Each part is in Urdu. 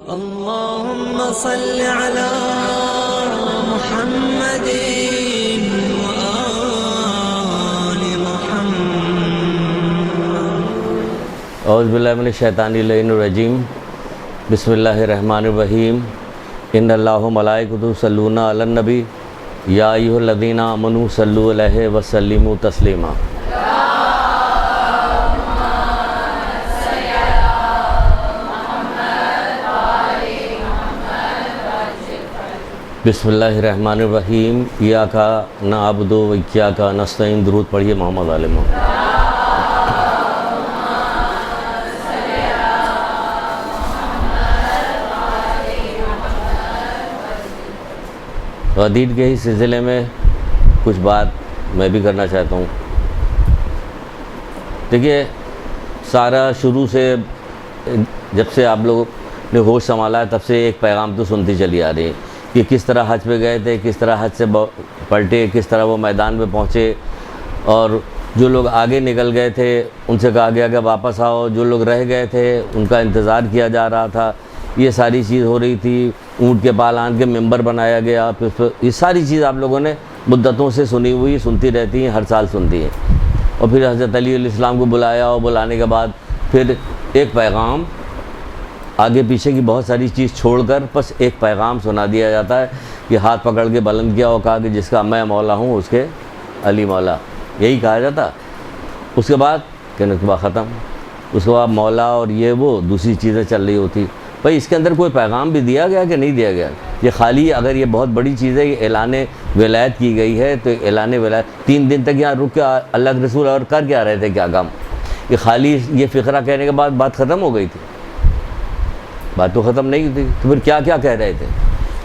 اللهم صل على محمد وآل محمد. اعوذ باللہ من الشیطان الرجیم. بسم اللہ الرحمن الرحیم. ان اللہ ملائکۃ یصلون علی النبی یا ایھا الذین آمنوا صلوا علیہ وسلموا تسلیما. بسم اللہ الرحمن الرحیم. ایاک نعبد و ایاک نستعین. درود پڑھیے محمد علیہ محمد. دین کے ہی سلسلے میں کچھ بات میں بھی کرنا چاہتا ہوں. دیکھیے، سارا شروع سے جب سے آپ لوگوں نے ہوش سنبھالا ہے تب سے ایک پیغام تو سنتی چلی آ رہی ہے کہ کس طرح حج پہ گئے تھے، کس طرح حج سے پلٹے، کس طرح وہ میدان پہ پہنچے، اور جو لوگ آگے نکل گئے تھے ان سے کہا گیا کہ واپس آؤ، جو لوگ رہ گئے تھے ان کا انتظار کیا جا رہا تھا. یہ ساری چیز ہو رہی تھی. اونٹ کے پالان کے ممبر بنایا گیا. پھر یہ ساری چیز آپ لوگوں نے مدتوں سے سنی ہوئی، سنتی رہتی ہیں، ہر سال سنتی ہیں. اور پھر حضرت علی علیہ السلام کو بلایا، اور بلانے کے بعد پھر ایک پیغام، آگے پیچھے کی بہت ساری چیز چھوڑ کر بس ایک پیغام سنا دیا جاتا ہے کہ ہاتھ پکڑ کے بلند کیا اور کہا کہ جس کا میں مولا ہوں اس کے علی مولا. یہی کہا جاتا. اس کے بعد کہنے کے بعد ختم. اس کے بعد مولا اور یہ وہ دوسری چیزیں چل رہی ہوتی. بھائی اس کے اندر کوئی پیغام بھی دیا گیا کہ نہیں دیا گیا؟ یہ خالی اگر یہ بہت بڑی چیز ہے، یہ اعلان ولایت کی گئی ہے، تو اعلان ولایت 3 دن تک یہاں رک کے اللہ کے رسول اور کر کیا رہے تھے، کیا کام؟ یہ خالی یہ فقرہ کہنے کے بعد بات ختم ہو گئی تھی؟ بات تو ختم نہیں ہوئی تھی. تو پھر کیا کیا کہہ رہے تھے؟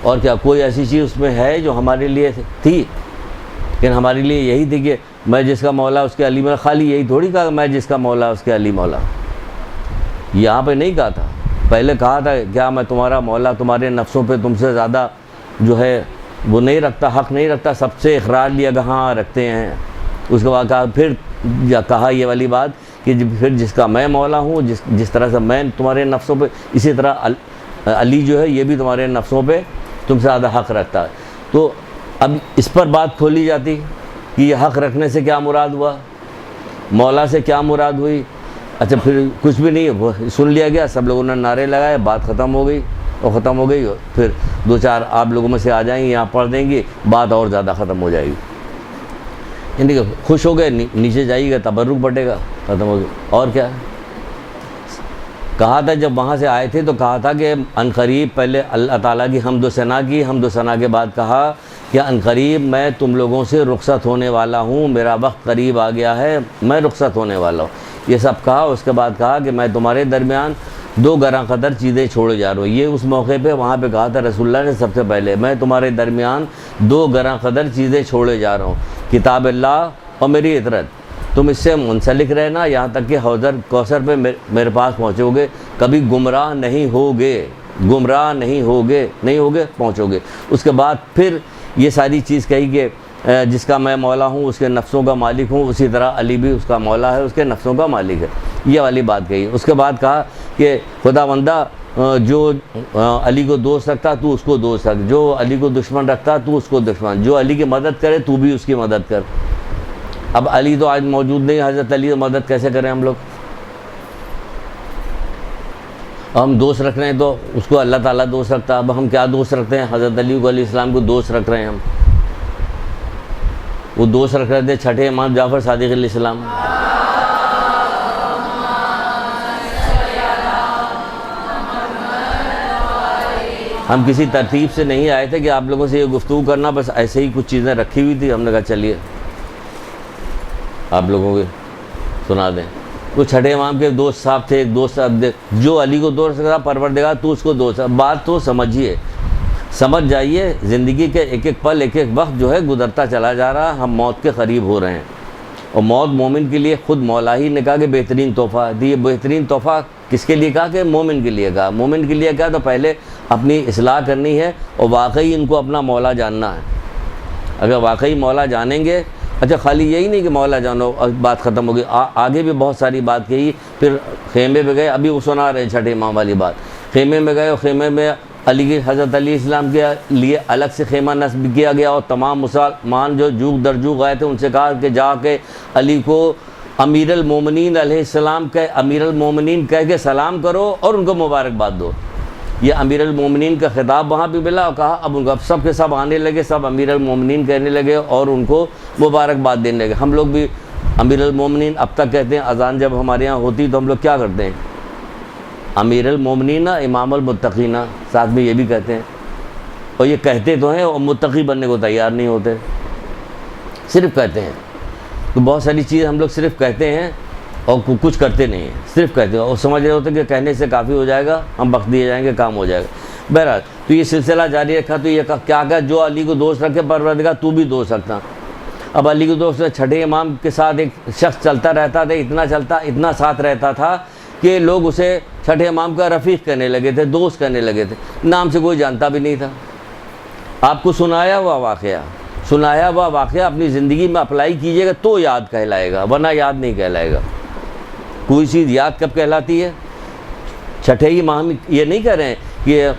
اور کیا کوئی ایسی چیز اس میں ہے جو ہمارے لیے تھی؟ لیکن ہمارے لیے یہی تھی کہ میں جس کا مولا اس کے علی مولا. خالی یہی تھوڑی کہا میں جس کا مولا اس کے علی مولا. یہاں پہ نہیں کہا تھا. پہلے کہا تھا کیا میں تمہارا مولا تمہارے نفسوں پہ تم سے زیادہ جو ہے وہ نہیں رکھتا، حق نہیں رکھتا؟ سب سے اقرار لیا کہ ہاں رکھتے ہیں. اس کے بعد کہا، پھر کہا یہ والی بات کہ پھر جس کا میں مولا ہوں، جس طرح سے میں تمہارے نفسوں پہ، اسی طرح علی جو ہے یہ بھی تمہارے نفسوں پہ تم سے زیادہ حق رکھتا ہے. تو اب اس پر بات کھولی جاتی کہ یہ حق رکھنے سے کیا مراد ہوا، مولا سے کیا مراد ہوئی. اچھا پھر کچھ بھی نہیں، وہ سن لیا گیا، سب لوگوں نے نعرے لگائے، بات ختم ہو گئی. اور ختم ہو گئی، پھر 2-4 آپ لوگوں میں سے آ جائیں گے، یہاں پڑھ دیں گے، بات اور زیادہ ختم ہو جائے گی. یعنی کہ خوش ہو گئے، نیچے جائیے گا، تبرک بٹے گا، ختم ہو گیا. اور کیا کہا تھا جب وہاں سے آئے تھے؟ تو کہا تھا کہ عنقریب پہلے اللہ تعالیٰ کی حمد و ثنا کی. حمد و ثنا کے بعد کہا کہ عنقریب میں تم لوگوں سے رخصت ہونے والا ہوں، میرا وقت قریب آ گیا ہے، میں رخصت ہونے والا ہوں. یہ سب کہا. اس کے بعد کہا کہ میں تمہارے درمیان 2 گراں قدر چیزیں چھوڑے جا رہا ہوں. یہ اس موقع پہ وہاں پہ کہا تھا رسول اللہ نے سب سے پہلے، میں تمہارے درمیان 2 گراں قدر چیزیں چھوڑے جا رہا ہوں، کتاب اللہ اور میری اطرت. تم اس سے منسلک رہنا یہاں تک کہ حوض کوثر پہ میرے پاس پہنچو گے، کبھی گمراہ نہیں ہوگے، گمراہ نہیں ہوگے پہنچو گے. اس کے بعد پھر یہ ساری چیز کہی کہ جس کا میں مولا ہوں اس کے نفسوں کا مالک ہوں، اسی طرح علی بھی اس کا مولا ہے، اس کے نفسوں کا مالک ہے. یہ والی بات کہی. اس کے بعد کہا کہ خدا بندہ جو علی کو دوست رکھتا تو اس کو دوست رکھ، جو علی کو دشمن رکھتا تو اس کو دشمن، جو علی کی مدد کرے تو بھی اس کی مدد کر. اب علی تو آج موجود نہیں، حضرت علی کی مدد کیسے کریں ہم لوگ؟ ہم دوست رکھ رہے ہیں تو اس کو اللہ تعالیٰ دوست رکھتا. اب ہم کیا دوست رکھتے ہیں؟ حضرت علی علیہ السلام کو دوست رکھ رہے ہیں ہم. وہ دوست رکھ رہے تھے چھٹے امام جعفر صادق علیہ السلام. ہم کسی ترتیب سے نہیں آئے تھے کہ آپ لوگوں سے یہ گفتگو کرنا، بس ایسے ہی کچھ چیزیں رکھی ہوئی تھی، ہم نے کہا چلیے آپ لوگوں کے سنا دیں. وہ چھٹے امام کے دوست صاحب تھے. ایک دوست صاحب جو علی کو دوست رکھتا پروردگار تو اس کو دوست. بات تو سمجھیے، سمجھ جائیے. زندگی کے ایک ایک پل، ایک ایک وقت جو ہے گزرتا چلا جا رہا. ہم موت کے قریب ہو رہے ہیں، اور موت مومن کے لیے خود مولا ہی نے کہا کہ بہترین تحفہ ہے. یہ بہترین تحفہ کس کے لیے کہا؟ کہ مومن کے لیے کہا. مومن کے لیے کیا؟ تو پہلے اپنی اصلاح کرنی ہے اور واقعی ان کو اپنا مولا جاننا ہے. اگر واقعی مولا جانیں گے، اچھا خالی یہی نہیں کہ مولا جانو بات ختم ہوگی، آگے بھی بہت ساری بات کہی. پھر خیمے پہ گئے، ابھی وہ سنا رہے چھٹے امام والی بات. خیمے میں گئے اور خیمے میں علی کے حضرت علی السلام کے لیے الگ سے خیمہ نصب کیا گیا اور تمام مسلمان جو جوگ در جوگ آئے تھے ان سے کہا کہ جا کے علی کو امیر المومنین علیہ السلام امیر المومنین کہہ کے سلام کرو اور ان کو مبارکباد دو۔ یہ امیر المومنین کا خطاب وہاں بھی ملا اور کہا اب ان کو سب کے سب آنے لگے، سب امیر المومنین کہنے لگے اور ان کو مبارکباد دینے لگے۔ ہم لوگ بھی امیر المومنین اب تک کہتے ہیں، اذان جب ہمارے یہاں ہوتی تو ہم لوگ کیا کرتے ہیں؟ امیر المومنین امام المتقین، ساتھ میں یہ بھی کہتے ہیں، اور یہ کہتے تو ہیں اور متقی بننے کو تیار نہیں ہوتے، صرف کہتے ہیں۔ تو بہت ساری چیزیں ہم لوگ صرف کہتے ہیں اور کچھ کرتے نہیں ہیں، صرف کہتے ہیں اور سمجھ رہے ہوتے ہیں کہ کہنے سے کافی ہو جائے گا، ہم بخش دیے جائیں گے، کام ہو جائے گا۔ بہرحال تو یہ سلسلہ جاری رکھا، تو یہ کیا کہا جو علی کو دوست رکھے پروردگار تو بھی دوست رکھتا۔ اب علی کو دوست چھٹے امام کے ساتھ ایک شخص چلتا رہتا تھا، اتنا ساتھ رہتا تھا کہ لوگ اسے چھٹے امام کا رفیق کہنے لگے تھے، دوست کہنے لگے تھے، نام سے کوئی جانتا بھی نہیں تھا۔ آپ کو سنایا ہوا واقعہ اپنی زندگی میں اپلائی کیجیے گا تو یاد کہلائے گا، ورنہ یاد نہیں کہلائے گا۔ کوئی چیز یاد کب کہلاتی ہے؟ چھٹے امام یہ نہیں کہہ رہے ہیں کہ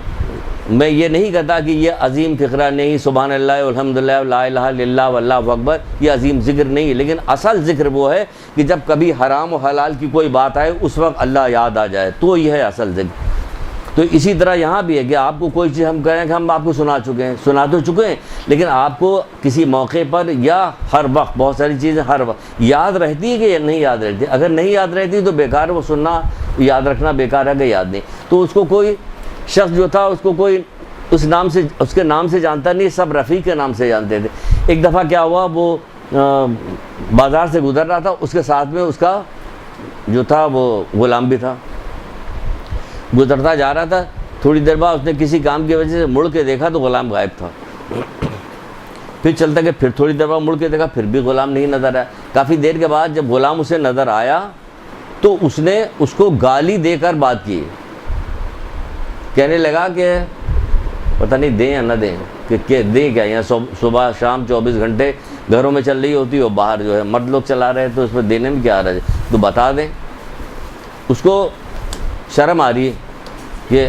میں یہ نہیں کہتا کہ یہ عظیم فقرہ نہیں، سبحان اللہ الحمدللہ لا الہ الا اللہ واللہ اکبر، یہ عظیم ذکر نہیں ہے، لیکن اصل ذکر وہ ہے کہ جب کبھی حرام و حلال کی کوئی بات آئے اس وقت اللہ یاد آ جائے، تو یہ ہے اصل ذکر۔ تو اسی طرح یہاں بھی ہے کہ آپ کو کوئی چیز ہم کہیں کہ ہم آپ کو سنا تو چکے ہیں، لیکن آپ کو کسی موقع پر یا ہر وقت بہت ساری چیزیں ہر وقت یاد رہتی ہے کہ یا نہیں یاد رہتی؟ اگر نہیں یاد رہتی تو بیکار، وہ سننا یاد رکھنا بیکار ہے کہ یاد نہیں۔ تو اس کو کوئی شخص جو تھا اس کو کوئی اس کے نام سے جانتا نہیں، سب رفیق کے نام سے جانتے تھے۔ ایک دفعہ کیا ہوا، وہ بازار سے گزر رہا تھا، اس کے ساتھ میں اس کا جو تھا وہ غلام بھی تھا، گزرتا جا رہا تھا، تھوڑی دیر بعد اس نے کسی کام کی وجہ سے مڑ کے دیکھا تو غلام غائب تھا۔ پھر چلتا کہ پھر تھوڑی دیر بعد مڑ کے دیکھا، پھر بھی غلام نہیں نظر آیا۔ کافی دیر کے بعد جب غلام اسے نظر آیا تو اس نے اس کو گالی دے کر بات کی، کہنے لگا کہ پتہ نہیں دیں یا نہ دیں، کہ دیں کیا، یہاں صبح شام 24 گھنٹے گھروں میں چل رہی ہوتی اور باہر جو ہے مرد لوگ چلا رہے تو اس میں دینے میں کیا آ رہا ہے، تو بتا دیں۔ اس کو شرم آ رہی ہے کہ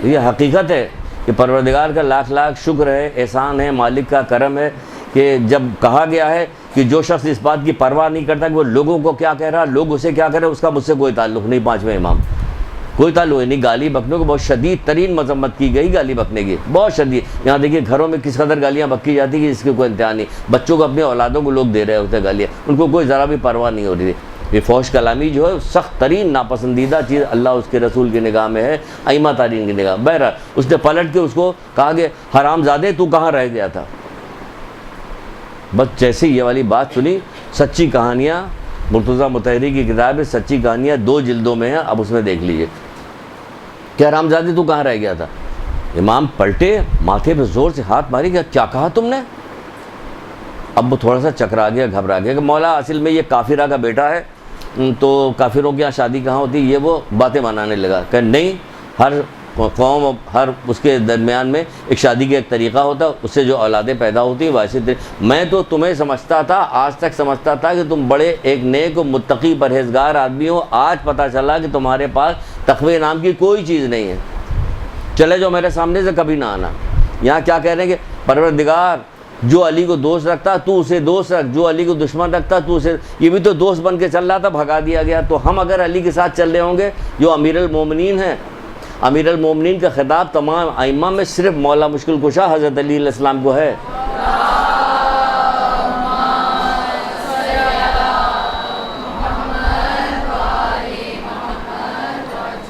یہ حقیقت ہے کہ پروردگار کا لاکھ لاکھ شکر ہے، احسان ہے، مالک کا کرم ہے کہ جب کہا گیا ہے کہ جو شخص اس بات کی پرواہ نہیں کرتا کہ وہ لوگوں کو کیا کہہ رہا، لوگ اسے کیا کہہ رہے، اس کا مجھ سے کوئی تعلق نہیں۔ پانچویں امام کوئی تعلق نہیں۔ گالی بکنے کو بہت شدید ترین مذمت کی گئی، گالی بکنے کی بہت شدید۔ یہاں دیکھیے گھروں میں کس قدر گالیاں بکی جاتی کہ اس کی کوئی انتہا نہیں۔ بچوں کو اپنے اولادوں کو لوگ دے رہے ہوتے گالیاں، ان کو کوئی ذرا بھی پرواہ نہیں ہو رہی تھی۔ یہ فحش کلامی جو ہے سخت ترین ناپسندیدہ چیز اللہ اس کے رسول کی نگاہ میں ہے، ائمہ تارین کی نگاہ۔ بہرحال اس نے پلٹ کے اس کو کہا کہ حرام زادے تو کہاں رہ گیا تھا؟ بس جیسے یہ والی بات سنی، سچی کہانیاں، مرتضیٰ مطہری کی کتاب ہے سچی کہانیاں، 2 جلدوں میں ہیں، اب اس میں دیکھ لیجئے کہ حرام زادے تو کہاں رہ گیا تھا۔ امام پلٹے، ماتھے پہ زور سے ہاتھ ماری، کیا کہا تم نے؟ اب وہ تھوڑا سا چکرا گیا، گھبرا گیا کہ مولا اصل میں یہ کافرہ کا بیٹا ہے، تو کافروں کی یہاں شادی کہاں ہوتی، یہ وہ باتیں بنانے لگا کہ نہیں، ہر قوم ہر اس کے درمیان میں ایک شادی کا ایک طریقہ ہوتا ہے، اس سے جو اولادیں پیدا ہوتی ہیں ویسے میں تو تمہیں سمجھتا تھا، آج تک سمجھتا تھا کہ تم بڑے ایک نیک و متقی پرہیزگار آدمی ہو، آج پتہ چلا کہ تمہارے پاس تقوی نام کی کوئی چیز نہیں ہے، چلے جو میرے سامنے سے کبھی نہ آنا۔ یہاں کیا کہہ رہے ہیں کہ پروردگار جو علی کو دوست رکھتا تو اسے دوست رکھ، جو علی کو دشمن رکھتا تو اسے، یہ بھی تو دوست بن کے چل رہا تھا، بھگا دیا گیا۔ تو ہم اگر علی کے ساتھ چل رہے ہوں گے جو امیر المومنین ہیں، امیر المومنین کا خطاب تمام ائمہ میں صرف مولا مشکل کشا حضرت علی علیہ السلام کو ہے۔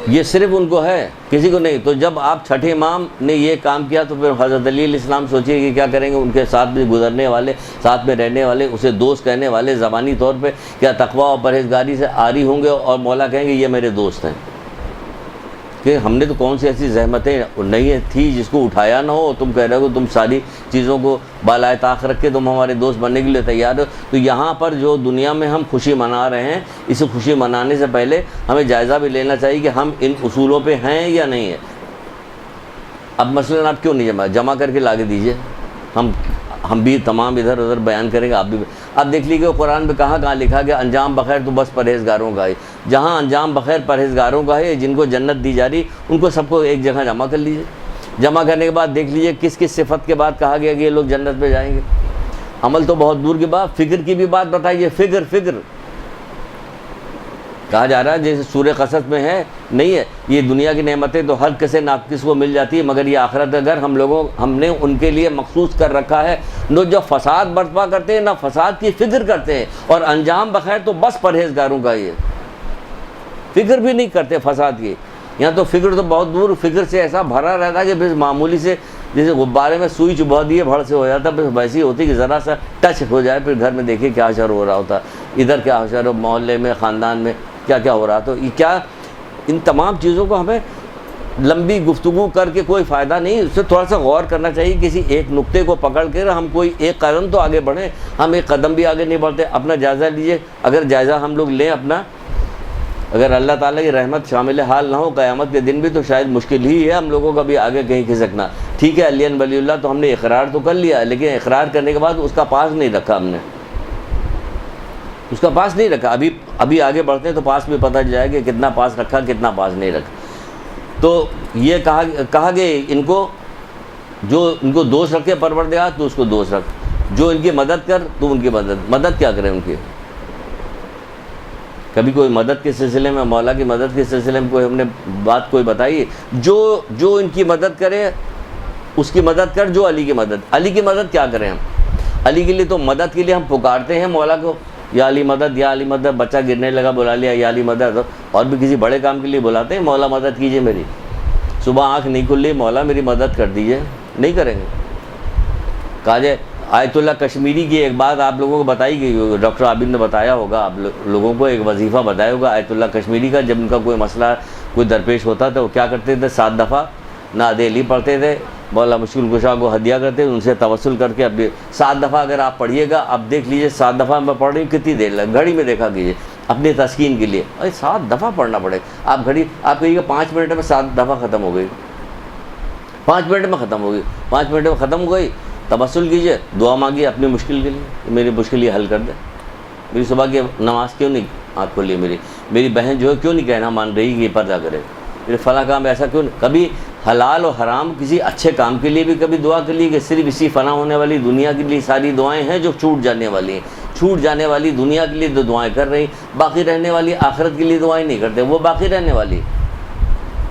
یہ صرف ان کو ہے، کسی کو نہیں۔ تو جب آپ چھٹے امام نے یہ کام کیا تو پھر حضرت علی علیہ السلام سوچیے کہ کیا کریں گے، ان کے ساتھ بھی گزرنے والے، ساتھ میں رہنے والے، اسے دوست کہنے والے زبانی طور پہ کیا تقویٰ اور پرہیزگاری سے عاری ہوں گے اور مولا کہیں گے یہ میرے دوست ہیں، کہ ہم نے تو کون سی ایسی زحمتیں نہیں تھی جس کو اٹھایا نہ ہو، تم کہہ رہے ہو کہ تم ساری چیزوں کو بالائے طاق رکھ کے تم ہمارے دوست بننے کے لیے تیار ہو۔ تو یہاں پر جو دنیا میں ہم خوشی منا رہے ہیں، اسے خوشی منانے سے پہلے ہمیں جائزہ بھی لینا چاہیے کہ ہم ان اصولوں پہ ہیں یا نہیں ہیں۔ اب مثلاً آپ کیوں نہیں جمع کر کے لا کے دیجئے، ہم ہم بھی تمام ادھر ادھر بیان کریں گے. آپ بھی اب دیکھ لیجیے قرآن میں کہاں لکھا گیا انجام بخیر تو بس پرہیزگاروں کا ہے. جہاں انجام بخیر پرہیزگاروں کا ہے، جن کو جنت دی جا رہی، ان کو سب کو ایک جگہ جمع کر لیجیے. جمع کرنے کے بعد دیکھ لیجیے کس کس صفت کے بعد کہا گیا کہ یہ لوگ جنت پہ جائیں گے. عمل تو بہت دور کی بات، فکر کی بھی بات بتائیے. فکر کہا جا رہا ہے جیسے سورہ قصص میں ہے، نہیں ہے یہ دنیا کی نعمتیں تو ہر کسی ناقص کو مل جاتی ہے، مگر یہ آخرت اگر ہم نے ان کے لیے مخصوص کر رکھا ہے. جو فساد برپا کرتے ہیں نہ فساد کی فکر کرتے ہیں، اور انجام بخیر تو بس پرہیزگاروں کا. یہ فکر بھی نہیں کرتے فساد کی. یہاں تو فکر تو بہت دور، فکر سے ایسا بھرا رہتا ہے کہ بس معمولی سے جیسے غبارے میں سوئی چبھا دیے بھڑ سے ہو جاتا، بس ویسی ہوتی کہ ذرا سا ٹچ ہو جائے پھر گھر میں دیکھیے کیا اشر ہو رہا ہوتا، ادھر کیا اشر ہو، محلے میں، خاندان میں کیا کیا ہو رہا. تو یہ کیا، ان تمام چیزوں کو ہمیں لمبی گفتگو کر کے کوئی فائدہ نہیں، اس سے تھوڑا سا غور کرنا چاہیے. کسی ایک نقطے کو پکڑ کر ہم کوئی ایک قدم تو آگے بڑھیں. ہم ایک قدم بھی آگے نہیں بڑھتے. اپنا جائزہ لیجئے. اگر جائزہ ہم لوگ لیں اپنا، اگر اللہ تعالیٰ کی رحمت شامل حال نہ ہو قیامت کے دن بھی، تو شاید مشکل ہی ہے ہم لوگوں کا بھی آگے کہیں کھسکنا. ٹھیک ہے علی ولی اللہ تو ہم نے اقرار تو کر لیا، لیکن اقرار کرنے کے بعد اس کا پاس نہیں رکھا. ہم نے اس کا پاس نہیں رکھا. ابھی آگے بڑھتے ہیں تو پاس بھی پتہ چل جائے کہ کتنا پاس رکھا کتنا پاس نہیں رکھا. تو یہ کہا کہ ان کو جو ان کو دوست رکھے پروردگار تو اس کو دوست رکھ، جو ان کی مدد کر تو ان کی مدد کیا کریں ان کی. کبھی کوئی مدد کے سلسلے میں، مولا کی مدد کے سلسلے میں کوئی ہم نے بات کوئی بتائی؟ جو ان کی مدد کرے اس کی مدد کر. جو علی کی مدد کیا کریں ہم؟ علی کے لیے تو مدد کے لیے ہم پکارتے ہیں مولا کو، یا علی مدد یا علی مدد. بچہ گرنے لگا بلا لیا یا علی مدد. اور بھی کسی بڑے کام کے لیے بلاتے ہیں مولا مدد کیجیے میری. صبح آنکھ نہیں کھل رہی، مولا میری مدد کر دیجیے، نہیں کریں گے. کہا جائے آیت اللہ کشمیری کی ایک بات آپ لوگوں کو بتائی گئی ہوگی، ڈاکٹر عابد نے بتایا ہوگا آپ لوگوں کو، ایک وظیفہ بتایا ہوگا آیت اللہ کشمیری کا. جب ان کا کوئی مسئلہ کوئی درپیش ہوتا تھا وہ کیا کرتے تھے؟ 7 دفعہ نعت علی پڑھتے تھے، مولا مشکل کشا کو ہدیہ کرتے، ان سے توسل کر کے. اب 7 دفعہ اگر آپ پڑھیے گا، اب دیکھ لیجیے 7 دفعہ میں پڑھ رہی ہوں کتنی دیر لگ، گھڑی میں دیکھا کیجیے اپنی تسکین کے لیے. 7 دفعہ پڑھنا پڑے. آپ کہیے گا 5 منٹ میں 7 دفعہ ختم ہو گئی، 5 منٹ میں ختم ہو گئی. 5 منٹ میں ختم ہو گئی. توسل کیجیے، دعا مانگیے اپنی مشکل کے لیے، میری مشکل یہ حل کر دے. میری صبح کی نماز کیوں نہیں آنکھ کھلی؟ میری بہن جو ہے کیوں نہیں کہنا مان رہی کہ یہ پردہ کرے؟ میرے فلاں کام ایسا کیوں نہیں؟ کبھی حلال و حرام کسی اچھے کام کے لیے بھی کبھی دعا کر لی کہ صرف اسی فنا ہونے والی دنیا کے لیے ساری دعائیں ہیں جو چھوٹ جانے والی ہیں. چھوٹ جانے والی دنیا کے لیے تو دعائیں کر رہی، باقی رہنے والی آخرت کے لیے دعائیں نہیں کرتے. وہ باقی رہنے والی،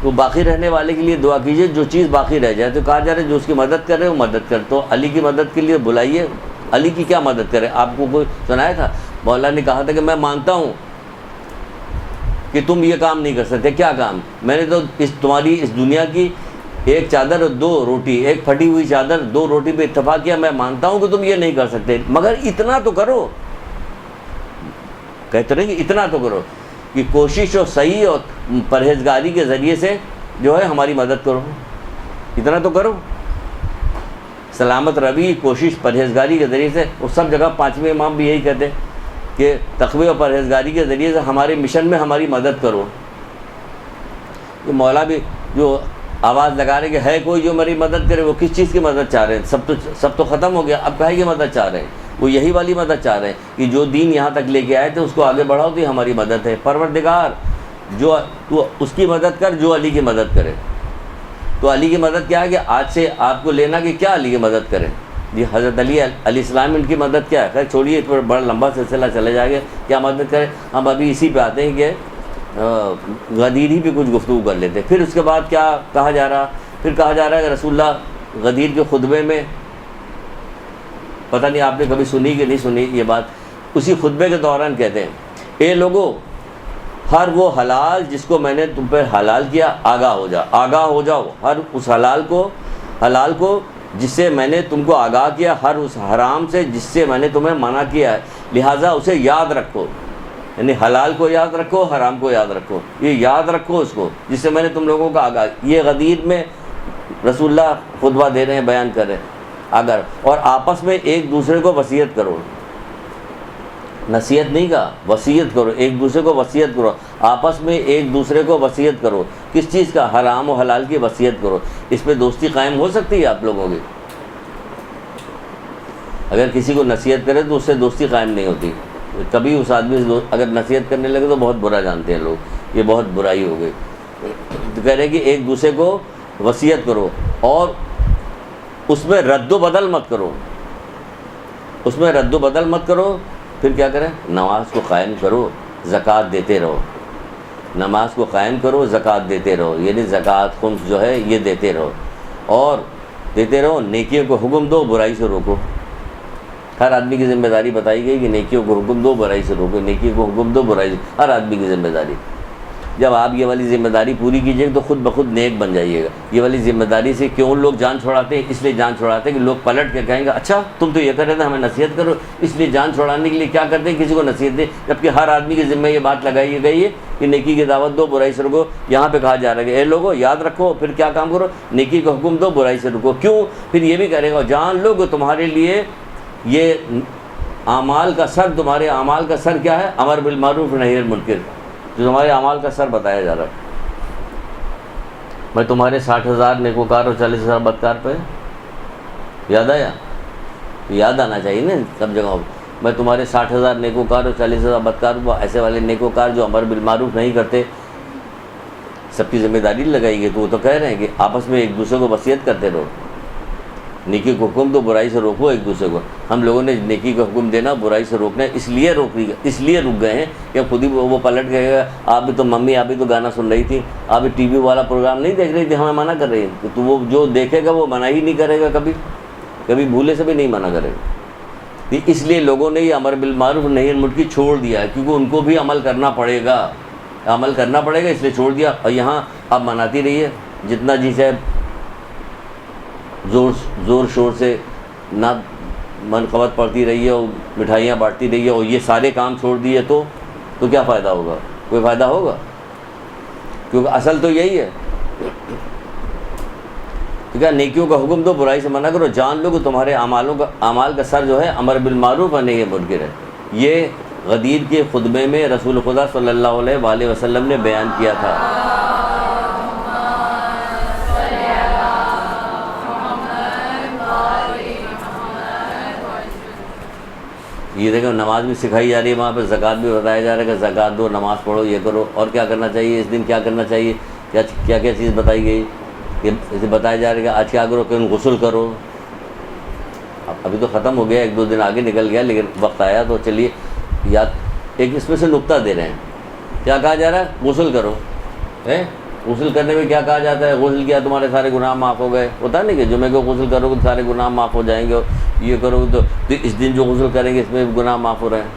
تو باقی رہنے والے کے لیے دعا کیجیے جو چیز باقی رہ جائے. تو کہا جا رہا ہے جو اس کی مدد کر رہے وہ مدد کر. تو علی کی مدد کے لیے بلائیے. علی کی کیا مدد کرے؟ آپ کو کوئی سنایا تھا؟ مولا نے کہا تھا کہ میں مانتا ہوں کہ تم یہ کام نہیں کر سکتے. کیا کام؟ میں نے تو تمہاری اس دنیا کی ایک چادر اور 2 روٹی، ایک پھٹی ہوئی چادر 2 روٹی پہ اتفاق کیا. میں مانتا ہوں کہ تم یہ نہیں کر سکتے، مگر اتنا تو کرو. کہتے رہیں کہ اتنا تو کرو کہ کوشش اور صحیح اور پرہیزگاری کے ذریعے سے جو ہے ہماری مدد کرو. اتنا تو کرو. سلامت روی، کوشش، پرہیزگاری کے ذریعے سے. وہ سب جگہ 5ویں امام بھی یہی کہتے ہیں کہ تقوی اور پرہیزگاری کے ذریعے سے ہمارے مشن میں ہماری مدد کرو. یہ مولا بھی جو آواز لگا رہے کہ ہے کوئی جو میری مدد کرے، وہ کس چیز کی مدد چاہ رہے ہیں؟ سب تو ختم ہو گیا، اب کہے کی مدد چاہ رہے ہیں؟ وہ یہی والی مدد چاہ رہے ہیں کہ جو دین یہاں تک لے کے آئے تھے اس کو آگے بڑھاؤ، تو یہ ہماری مدد ہے. پروردگار جو تو اس کی مدد کر جو علی کی مدد کرے. تو علی کی مدد کیا ہے کہ آج سے آپ کو لینا کہ کیا علی کی مدد کریں. جی حضرت علیہ السلام ان کی مدد کیا ہے؟ خیر چھوڑیے، اس پر بڑا لمبا سلسلہ چلے جائے گا کیا مدد کریں. ہم ابھی اسی پہ آتے ہیں کہ غدیر ہی پہ کچھ گفتگو کر لیتے. پھر اس کے بعد کیا کہا جا رہا؟ پھر کہا جا رہا ہے کہ رسول اللہ غدیر کے خطبے میں، پتہ نہیں آپ نے کبھی سنی کہ نہیں سنی یہ بات، اسی خطبے کے دوران کہتے ہیں اے لوگو، ہر وہ حلال جس کو میں نے تم پہ حلال کیا آگاہ ہو جا. آگاہ ہو جاؤ ہر اس حلال کو جس سے میں نے تم کو آگاہ کیا، ہر اس حرام سے جس سے میں نے تمہیں منع کیا ہے، لہٰذا اسے یاد رکھو. یعنی حلال کو یاد رکھو، حرام کو یاد رکھو. یہ یاد رکھو اس کو جس سے میں نے تم لوگوں کا آگاہ. یہ غدیر میں رسول اللہ خطبہ دے رہے ہیں، بیان کر رہے ہیں. اگر اور آپس میں ایک دوسرے کو وصیت کرو، نصیحت نہیں کہا، وصیت کرو، ایک دوسرے کو وصیت کرو. آپس میں ایک دوسرے کو وصیت کرو. کس چیز کا؟ حرام و حلال کی وصیت کرو. اس پہ دوستی قائم ہو سکتی ہے آپ لوگوں کی؟ اگر کسی کو نصیحت کرے تو اس سے دوستی قائم نہیں ہوتی. کبھی اس آدمی سے اگر نصیحت کرنے لگے تو بہت برا جانتے ہیں لوگ، یہ بہت برائی ہو گئی. تو کہہ رہے کہ ایک دوسرے کو وصیت کرو اور اس میں رد و بدل مت کرو، اس میں رد و بدل مت کرو. پھر کیا کریں؟ نماز کو قائم کرو، زکوٰۃ دیتے رہو. نماز کو قائم کرو، زکوٰۃ دیتے رہو، یعنی زکوٰۃ خمس جو ہے یہ دیتے رہو اور دیتے رہو. نیکیوں کو حکم دو، برائی سے روکو. ہر آدمی کی ذمہ داری بتائی گئی کہ نیکیوں کو حکم دو، برائی سے روکو. نیکیوں کو حکم دو، برائی سے، ہر آدمی کی ذمہ داری. جب آپ یہ والی ذمہ داری پوری کیجیے تو خود بخود نیک بن جائیے گا. یہ والی ذمہ داری سے کیوں لوگ جان چھڑاتے ہیں؟ اس لیے جان چھڑاتے ہیں کہ لوگ پلٹ کے کہیں گے اچھا تم تو یہ کر رہے تھے، ہمیں نصیحت کرو. اس لیے جان چھڑانے کے لیے کیا کرتے ہیں؟ کسی کو نصیحت دیں، جبکہ ہر آدمی کے ذمہ یہ بات لگائی گئی ہے کہ نیکی کی دعوت دو، برائی سے رکو. یہاں پہ کہا جا رہا ہے کہ اے لوگوں یاد رکھو، پھر کیا کام کرو؟ نیکی کا حکم دو، برائی سے رکو. کیوں؟ پھر یہ بھی کرے گا جان لو کہ تمہارے لیے یہ اعمال کا سر، تمہارے اعمال کا سر کیا ہے؟ امر بالمعروف نہی عن المنکر. جو تمہارے اعمال کا سر بتایا جا رہا ہے. میں تمہارے 60,000 نیکوکار اور 40,000 بدکار پہ یاد آیا؟ یاد آنا چاہیے نا سب جگہوں. میں تمہارے 60,000 نیکوکار اور 40,000 بدکار، وہ ایسے والے نیکوکار جو امر بالمعروف نہیں کرتے. سب کی ذمہ داری لگائی گئی. تو وہ تو کہہ رہے ہیں کہ آپس میں ایک دوسرے کو وصیت کرتے رہو. نیکی کو حکم دو، برائی سے روکو ایک دوسرے کو. ہم لوگوں نے نیکی کا حکم دینا، برائی سے روکنا اس لیے رک گئے ہیں کہ خود ہی وہ پلٹ گئے گا. آپ بھی تو ممی، آپ بھی تو گانا سن رہی تھی، آپ بھی ٹی وی والا پروگرام نہیں دیکھ رہی تھی، ہمیں منع کر رہی ہے. تو وہ جو دیکھے گا وہ منع ہی نہیں کرے گا، کبھی بھولے سے بھی نہیں منع کرے گا. اس لیے لوگوں نے یہ امر بالمعروف نہی عن المنکر چھوڑ دیا ہے، کیونکہ ان کو بھی عمل کرنا پڑے گا، اس لیے چھوڑ دیا. اور یہاں آپ مناتی رہیے جتنا جی سے، زور شور سے نہ منقبت پڑھتی رہی ہے اور مٹھائیاں بانٹتی رہی ہے اور یہ سارے کام چھوڑ دیے تو کیا فائدہ ہوگا؟ کوئی فائدہ ہوگا؟ کیونکہ اصل تو یہی ہے. تو کیا نیکیوں کا حکم دو، برائی سے منع کرو. جان لو کہ تمہارے اعمال کا سر جو ہے امر بالمعروف اور نہی عن المنکر ہے. یہ غدیر کے خطبے میں رسول خدا صلی اللہ علیہ وآلہ وسلم نے بیان کیا تھا. یہ دیکھو نماز بھی سکھائی جا رہی ہے، وہاں پہ زکوٰۃ بھی بتایا جا رہا ہے کہ زکوٰۃ دو، نماز پڑھو، یہ کرو. اور کیا کرنا چاہیے اس دن؟ کیا کرنا چاہیے؟ کیا چیز بتائی گئی؟ اسے بتایا جا رہا ہے کہ آج کیا کرو کہ غسل کرو. ابھی تو ختم ہو گیا، 1-2 دن آگے نکل گیا، لیکن وقت آیا تو چلیے یاد ایک اس میں سے نقطہ دے رہے ہیں. کیا کہا جا رہا ہے؟ غسل کرو. غسل کرنے میں کیا کہا جاتا ہے؟ غسل کیا تمہارے سارے گناہ معاف ہو گئے. ہوتا نہیں کہ جمعے کو غسل کرو گے تو سارے گناہ معاف ہو جائیں گے، یہ کرو گے تو اس دن جو غسل کریں گے اس میں گناہ معاف ہو رہے ہیں.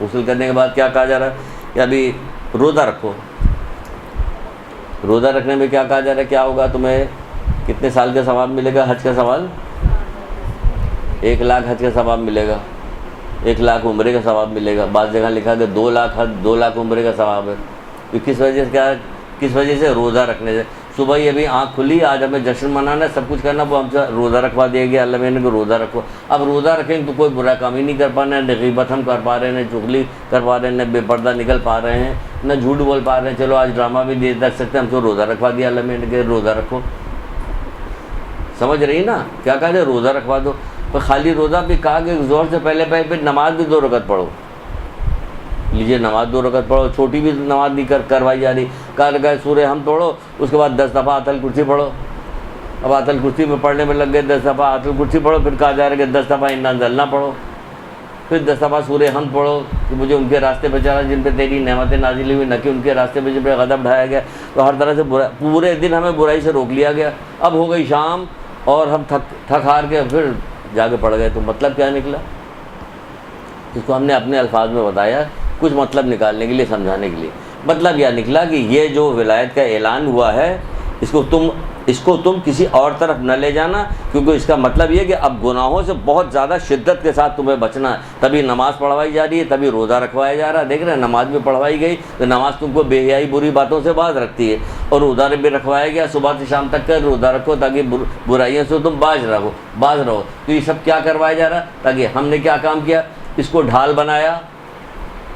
غسل کرنے کے بعد کیا کہا جا رہا ہے؟ کہ ابھی روزہ رکھو. روزہ رکھنے میں کیا کہا جا رہا ہے؟ کیا ہوگا تمہیں؟ کتنے سال کا ثواب ملے گا؟ حج کا سوال 1 لاکھ حج کا ثواب ملے گا، 1 لاکھ عمرے کا ثواب ملے گا. بعض جگہ لکھا کہ 2 لاکھ حج، 2 لاکھ عمرے کا ثواب ہے. تو کس وجہ سے؟ روزہ رکھنے سے. صبح ہی ابھی آنکھ کھلی، آج ہمیں جشن منانا ہے، سب کچھ کرنا، وہ ہم سے روزہ رکھوا دیا گیا اللہ نے کہ روزہ رکھو. اب روزہ رکھیں تو کوئی برا کام ہی نہیں کر پا رہے ہیں، نہ غیبت ہم کر پا رہے ہیں، نہ چغلی کر پا رہے ہیں، نہ بے پردہ نکل پا رہے ہیں، نہ جھوٹ بول پا رہے ہیں. چلو آج ڈرامہ بھی دیکھ سکتے ہیں، ہم سے روزہ رکھوا دیا اللہ نے کہ روزہ رکھو. سمجھ رہی نا کیا کہا جائے؟ روزہ رکھوا دو. پر خالی روزہ بھی کہا کہ زور سے پہلے پھر نماز بھی 2 رکعت پڑھو. لیجیے نماز 2 رکعت پڑھو، چھوٹی بھی نماز نہیں کروائی جا رہی. کہا لگا سورہ ہم توڑو، اس کے بعد 10 دفعہ آیت الکرسی پڑھو. اب آیت الکرسی میں پڑھنے میں لگ گئے 10 دفعہ آیت الکرسی پڑھو. پھر کہا جا رہا ہے کہ 10 دفعہ انا انزلنا پڑھو. پھر 10 دفعہ سورہ ہم پڑھو کہ مجھے ان کے راستے پہ چلا جن پہ تیری نعمتیں نازل ہوئی، نہ کہ ان کے راستے پہ جن پہ غضب ڈھایا گیا. تو ہر طرح سے پورے دن ہمیں برائی سے روک لیا گیا. اب ہو گئی شام اور ہم تھک ہار کے پھر جا کے پڑھ گئے. تو مطلب کیا نکلا؟ اس کو ہم نے اپنے الفاظ میں بتایا، کچھ مطلب نکالنے کے لیے، سمجھانے کے لیے. مطلب یہ نکلا کہ یہ جو ولایت کا اعلان ہوا ہے اس کو تم کسی اور طرف نہ لے جانا، کیونکہ اس کا مطلب یہ کہ اب گناہوں سے بہت زیادہ شدت کے ساتھ تمہیں بچنا ہے. تبھی نماز پڑھوائی جا رہی ہے، تبھی روزہ رکھوایا جا رہا ہے. دیکھ رہے ہیں نماز بھی پڑھوائی گئی تو نماز تم کو بے حیائی بری باتوں سے باز رکھتی ہے، اور روزہ بھی رکھوایا گیا صبح سے شام تک کا روزہ رکھو تاکہ برائیوں سے تم باز رہو. تو یہ سب کیا کروایا جا رہا ہے؟ تاکہ ہم نے کیا کام کیا؟ اس کو ڈھال بنایا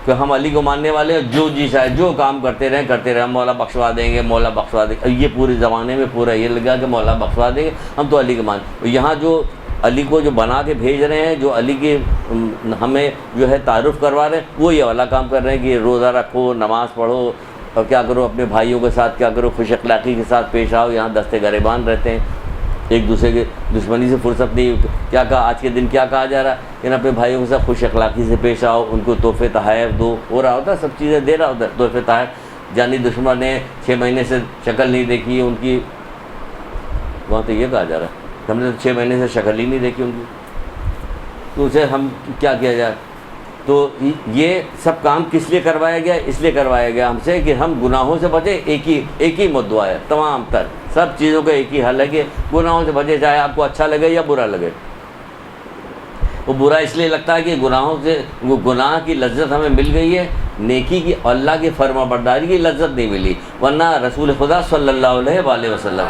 کہ ہم علی کو ماننے والے ہیں، جو جی چاہے جو کام کرتے رہیں، ہم مولا بخشوا دیں گے، مولا بخشوا دیں گے. یہ پورے زمانے میں پورا یہ لگا کہ مولا بخشوا دیں گے، ہم تو علی کے مان. یہاں جو علی کو جو بنا کے بھیج رہے ہیں، جو علی کی ہمیں جو ہے تعارف کروا رہے ہیں، وہ یہ والا کام کر رہے ہیں کہ روزہ رکھو، نماز پڑھو، اور کیا کرو اپنے بھائیوں کے ساتھ کیا کرو، خوش اخلاقی کے ساتھ پیش آؤ. یہاں دستے گریبان رہتے ہیں، ایک دوسرے کے دشمنی سے فرصت نہیں. کیا کہا آج کے دن، کیا کہا جا رہا ہے کہ اپنے بھائیوں کے ساتھ خوش اخلاقی سے پیش آؤ، ان کو تحفے تحائف دو. ہو رہا ہوتا ہے، سب چیزیں دے رہا ہوتا ہے، تحفے تحائف. جانی دشمن نے 6 مہینے سے شکل نہیں دیکھی ان کی، وہاں تو یہ کہا جا رہا ہے ہم نے 6 مہینے سے شکل ہی نہیں دیکھی ان کی، تو اسے ہم کیا کیا جائے. تو یہ سب کام کس لیے کروایا گیا؟ اس لیے کروایا گیا ہم سے کہ ہم گناہوں سے بچیں. ایک ہی مدعا ہے تمام تر سب چیزوں کا، ایک ہی حل ہے کہ گناہوں سے بچے، چاہے آپ کو اچھا لگے یا برا لگے. وہ برا اس لیے لگتا ہے کہ گناہوں سے، وہ گناہ کی لذت ہمیں مل گئی ہے، نیکی کی اللہ کی فرما برداری کی لذت نہیں ملی. ورنہ رسول خدا صلی اللہ علیہ وآلہ وسلم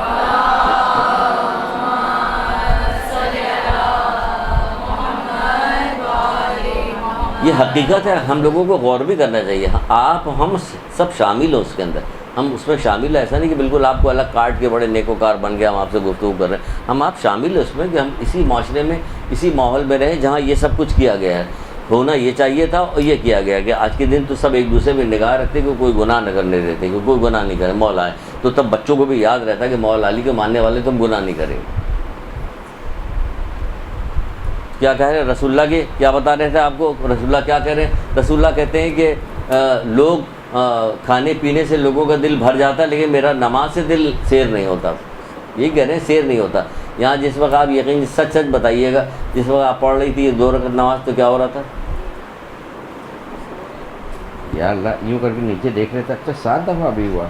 یہ حقیقت ہے، ہم لوگوں کو غور بھی کرنا چاہیے. ہم سب شامل ہو اس کے اندر، ہم اس میں شامل ہیں. ایسا نہیں کہ بالکل آپ کو الگ کاٹ کے بڑے نیکوکار بن گیا ہم آپ سے گفتگو کر رہے ہیں. آپ شامل ہیں اس میں کہ ہم اسی معاشرے میں، اسی ماحول میں رہیں جہاں یہ سب کچھ کیا گیا ہے. ہونا یہ چاہیے تھا اور یہ کیا گیا کہ آج کے دن تو سب ایک دوسرے میں نگاہ رکھتے کہ کوئی گناہ نہ کرنے دیتے، کہ کوئی گناہ نہیں کرے. مولا ہے تو تب بچوں کو بھی یاد رہتا کہ مولا علی کے ماننے والے تو ہم گناہ نہیں کریں گے. کیا کہہ رہے ہیں رسول اللہ کے، کیا بتا رہے تھے آپ کو رسول اللہ کیا کہہ رہے ہیں؟ رسول اللہ کہتے ہیں کہ لوگ کھانے پینے سے لوگوں کا دل بھر جاتا ہے، لیکن میرا نماز سے دل سیر نہیں ہوتا. یہی کہہ رہے ہیں، سیر نہیں ہوتا. یہاں جس وقت آپ یقین سچ بتائیے گا، جس وقت آپ پڑھ رہی تھی 2 رکعت نماز، تو کیا ہو رہا تھا؟ یا اللہ، یوں کر کے نیچے دیکھ رہے تھے. اچھا 7 دفعہ ابھی ہوا؟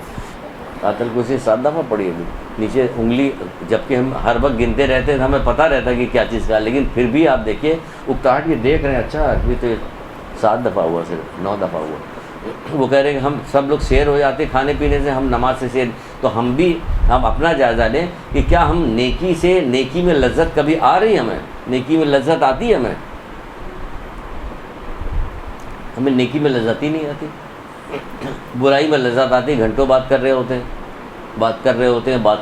آتل کرسی 7 دفعہ پڑھی ابھی نیچے انگلی، جبکہ ہم ہر وقت گنتے رہتے ہیں، ہمیں پتہ رہتا ہے کہ کیا چیز کا، لیکن پھر بھی آپ دیکھیے اکتاہٹ کے دیکھ رہے ہیں. اچھا ابھی تو 7 دفعہ ہوا، صرف 9 دفعہ ہوا. وہ کہہ رہے ہیں کہ ہم سب لوگ سیر ہو جاتے کھانے پینے سے، ہم نماز سے سیر. تو ہم اپنا جائزہ لیں کہ کیا ہم نیکی میں لذت کبھی آ رہی ہے؟ نیکی میں لذت آتی ہے ہمیں نیکی میں لذت ہی نہیں آتی. برائی میں لذت آتی، گھنٹوں بات کر رہے ہوتے ہیں، بات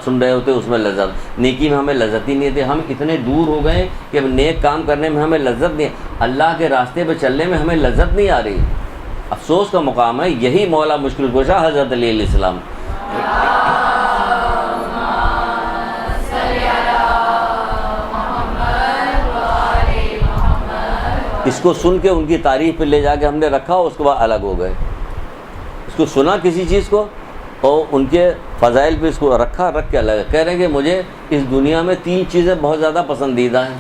سن رہے ہوتے ہیں، اس میں لذت. نیکی میں ہمیں لذت ہی نہیں آتی. ہم اتنے دور ہو گئے کہ نیک کام کرنے میں ہمیں لذت نہیں، اللہ کے راستے پہ چلنے میں ہمیں لذت نہیں آ رہی. افسوس کا مقام ہے. یہی مولا مشکل کشا حضرت علی علیہ السلام، اس کو سن کے ان کی تعریف پہ لے جا کے ہم نے رکھا، اس کے بعد الگ ہو گئے. اس کو سنا کسی چیز کو اور ان کے فضائل پہ اس کو رکھا، رکھ کے الگ. کہہ رہے ہیں کہ مجھے اس دنیا میں 3 چیزیں بہت زیادہ پسندیدہ ہیں.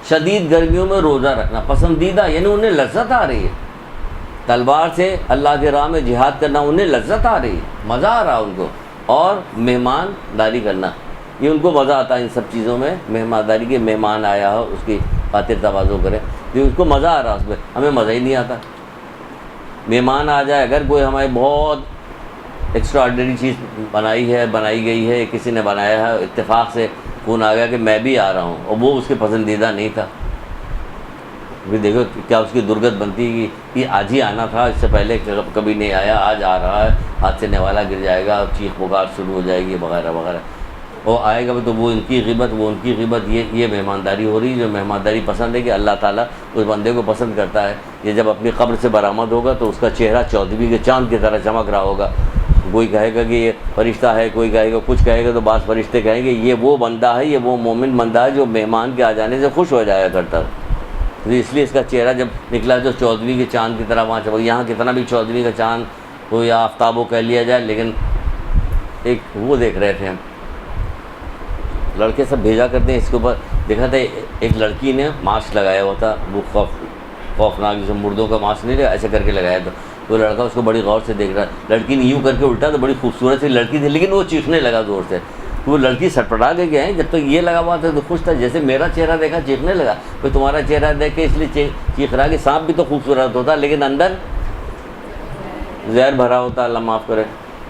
شدید گرمیوں میں روزہ رکھنا پسندیدہ، یعنی انہیں لذت آ رہی ہے. تلوار سے اللہ کے راہ میں جہاد کرنا انہیں لذت آ رہی ہے، مزہ آ رہا ان کو. اور مہمان داری کرنا، یہ ان کو مزہ آتا ہے ان سب چیزوں میں. مہمانداری کے مہمان آیا ہو اس کی خاطر تواضع کرے، یہ اس کو مزہ آ رہا اس میں. ہمیں مزہ ہی نہیں آتا. مہمان آ جائے، اگر کوئی ہماری بہت ایکسٹرا آرڈنری چیز بنائی گئی ہے، کسی نے بنایا ہے، اتفاق سے فون آ گیا کہ میں بھی آ رہا ہوں، اور وہ اس کے پسندیدہ نہیں تھا، پھر دیکھو کیا اس کی درگت بنتی ہے کہ آج ہی آنا تھا، اس سے پہلے کبھی نہیں آیا، آج آ رہا ہے، ہاتھ سے نوالا گر جائے گا، چیخ پکار شروع ہو جائے گی وغیرہ وغیرہ. وہ آئے گا تو وہ ان کی غیبت، یہ مہمانداری ہو رہی ہے. جو مہمانداری پسند ہے کہ اللہ تعالیٰ اس بندے کو پسند کرتا ہے. یہ جب اپنی قبر سے برآمد ہوگا تو اس کا چہرہ 14ویں کے چاند کی طرح چمک رہا ہوگا. کوئی کہے گا کہ یہ فرشتہ ہے، کوئی کہے گا کچھ کہے گا، تو بعض فرشتے کہیں گے یہ وہ بندہ ہے، یہ وہ مومن بندہ ہے جو مہمان کے آ جانے سے خوش ہو جایا کرتا ہے. تو اس لیے اس کا چہرہ جب نکلا جو 14ویں کے چاند کی طرح وہاں چمک. یہاں کتنا بھی 14ویں کا چاند ہو یا آفتاب ہو کہہ لیا جائے، لیکن ایک وہ دیکھ رہے تھے ہم، لڑکے سب بھیجا کرتے ہیں اس کے اوپر. دیکھا تھا ایک لڑکی نے ماسک لگایا ہوا تھا، وہ خوفناک جیسے مردوں کا ماسک نہیں، ایسے کر کے لگایا تھا. وہ لڑکا اس کو بڑی غور سے دیکھ رہا. لڑکی نے یوں کر کے الٹا تو بڑی خوبصورت سی لڑکی تھی، لیکن وہ چیخنے لگا زور سے. وہ لڑکی سٹپٹا کے گئے، جب تک یہ لگا ہوا تھا تو خوش تھا، جیسے میرا چہرہ دیکھا چیخنے لگا. کوئی تمہارا چہرہ دیکھ کے اس لیے چیخ رہا کہ سانپ بھی تو خوبصورت ہوتا لیکن اندر زہر بھرا ہوتا، اللہ معاف کرے.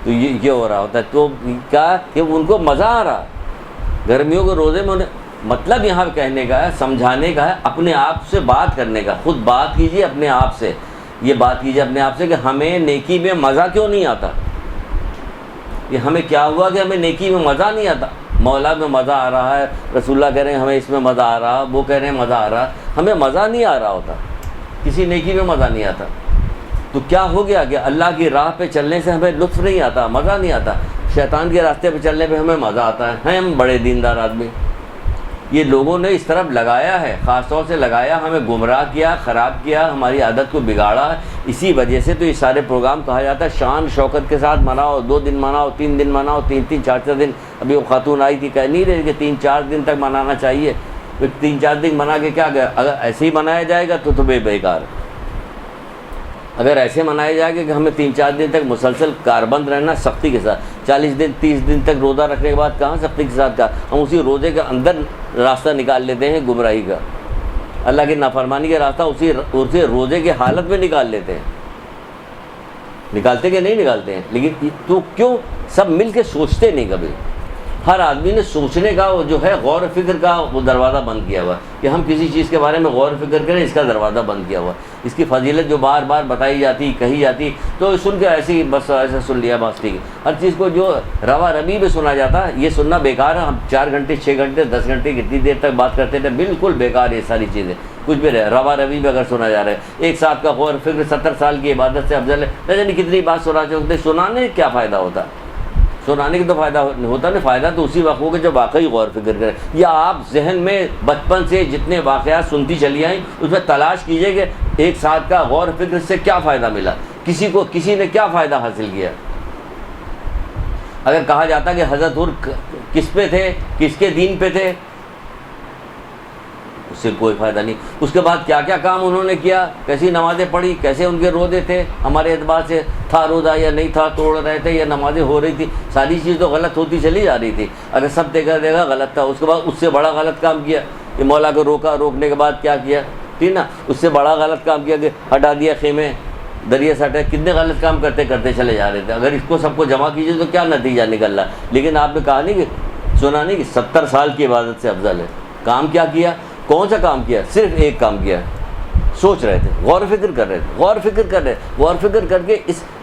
تو یہ ہو رہا ہوتا ہے. تو کیا کہ ان کو مزہ آ رہا گرمیوں کے روزے میں. مطلب یہاں کہنے کا ہے، سمجھانے کا ہے، اپنے آپ سے بات کرنے کا. خود بات کیجیے اپنے آپ سے، یہ بات کیجیے اپنے آپ سے کہ ہمیں نیکی میں مزہ کیوں نہیں آتا. یہ ہمیں کیا ہوا کہ ہمیں نیکی میں مزہ نہیں آتا. مولا میں مزہ آ رہا ہے، رسول اللہ کہہ رہے ہیں ہمیں اس میں مزہ آ رہا، وہ کہہ رہے ہیں مزہ آ رہا، ہمیں مزہ نہیں آ رہا ہوتا، کسی نیکی میں مزہ نہیں آتا، تو کیا ہو گیا کہ اللہ کی راہ پہ چلنے سے ہمیں لطف نہیں آتا، مزہ نہیں آتا، شیطان کے راستے پہ چلنے پہ ہمیں مزہ آتا ہے، ہم بڑے دیندار آدمی. یہ لوگوں نے اس طرف لگایا ہے، خاص طور سے لگایا، ہمیں گمراہ کیا، خراب کیا، ہماری عادت کو بگاڑا. اسی وجہ سے تو یہ سارے پروگرام کہا جاتا ہے شان شوکت کے ساتھ مناؤ، 2 دن مناؤ، 3 دن مناؤ، 3 4 دن. ابھی وہ خاتون آئی تھی کہہ نہیں رہی کہ 3 4 دن تک منانا چاہیے. 3 4 دن منا کے کیا گیا؟ اگر ایسے ہی منایا جائے گا تو بیکار. اگر ایسے منایا جائے گا کہ ہمیں 3 4 دن تک مسلسل کاربند رہنا سختی کے ساتھ، 40 دن 30 دن تک روزہ رکھنے کے بعد کہاں سختی کے ساتھ کہا، ہم اسی روزے کے اندر راستہ نکال لیتے ہیں گمراہی کا، اللہ کی نافرمانی کا راستہ اسی روزے کے حالت میں نکال لیتے ہیں. نکالتے کہ نہیں نکالتے ہیں؟ لیکن تو کیوں سب مل کے سوچتے نہیں کبھی؟ ہر آدمی نے سوچنے کا وہ جو ہے غور و فکر کا وہ دروازہ بند کیا ہوا کہ ہم کسی چیز کے بارے میں غور و فکر کریں، اس کا دروازہ بند کیا ہوا. اس کی فضیلت جو بار بار بتائی جاتی کہی جاتی تو سن کے ایسے ہی بس ایسے سن لیا بس ٹھیک ہے. ہر چیز کو جو روا ربی میں سنا جاتا ہے یہ سننا بیکار ہے. ہم 4 گھنٹے 6 گھنٹے 10 گھنٹے کتنی دیر تک بات کرتے تھے، بالکل بیکار یہ ساری چیزیں. کچھ بھی رہے روا ربی میں اگر سنا جا رہا ہے، ایک ساتھ کا غور و فکر 70 سال کی عبادت سے افضل ہے. نہ جانے کتنی بات سنا چاہتے، سنانے کیا فائدہ ہوتا؟ سنانے کی تو فائدہ ہوتا نہیں، فائدہ تو اسی وقت ہوگا جب واقعی غور فکر کریں. یا آپ ذہن میں بچپن سے جتنے واقعات سنتی چلی آئیں اس میں تلاش کیجئے کہ ایک ساتھ کا غور فکر سے کیا فائدہ ملا، کسی نے کیا فائدہ حاصل کیا. اگر کہا جاتا کہ حضرت حر کس پہ تھے، کس کے دین پہ تھے، اس سے کوئی فائدہ نہیں. اس کے بعد کیا کیا کام انہوں نے کیا، کیسی نمازیں پڑھی، کیسے ان کے روزے تھے، ہمارے اعتبار سے تھا روزہ یا نہیں تھا، توڑ رہے تھے یا نمازیں ہو رہی تھی، ساری چیز تو غلط ہوتی چلی جا رہی تھی. اگر سب دیکھا غلط تھا. اس کے بعد اس سے بڑا غلط کام کیا کہ مولا کو روکنے کے بعد کیا کیا، ٹھیک نا، اس سے بڑا غلط کام کیا کہ ہٹا دیا خیمے، دریا سے ہٹا. کتنے غلط کام کرتے چلے جا رہے تھے. اگر اس کو سب کو جمع کیجیے تو کیا نتیجہ نکل رہا. لیکن آپ نے کہا نہیں کہ سنا نہیں کہ 70 سال کی عبادت سے افضل ہے. کام کیا کیا؟ کون سا کام کیا؟ صرف ایک کام کیا، سوچ رہے تھے، غور و فکر کر رہے تھے، غور و فکر کر کے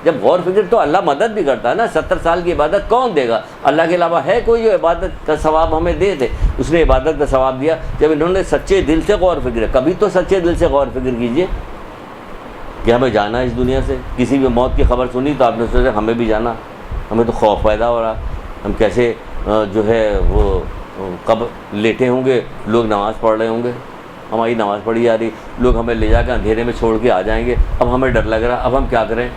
جب غور و فکر تو اللہ مدد بھی کرتا ہے نا. 70 سال کی عبادت کون دے گا؟ اللہ کے علاوہ ہے کوئی جو عبادت کا ثواب ہمیں دے دے؟ اس نے عبادت کا ثواب دیا جب انہوں نے سچے دل سے غور و فکر. کبھی تو سچے دل سے غور و فکر کیجئے کہ ہمیں جانا ہے اس دنیا سے. کسی بھی موت کی خبر سنی تو آپ نے سوچا ہمیں بھی جانا، ہمیں تو خوف پیدا ہو رہا، ہم کیسے جو ہے وہ کب لیٹے ہوں گے، لوگ نماز پڑھ رہے ہوں گے، ہماری نماز پڑھی جا رہی، لوگ ہمیں لے جا کے اندھیرے میں چھوڑ کے آ جائیں گے. اب ہمیں ڈر لگ رہا، اب ہم کیا کریں؟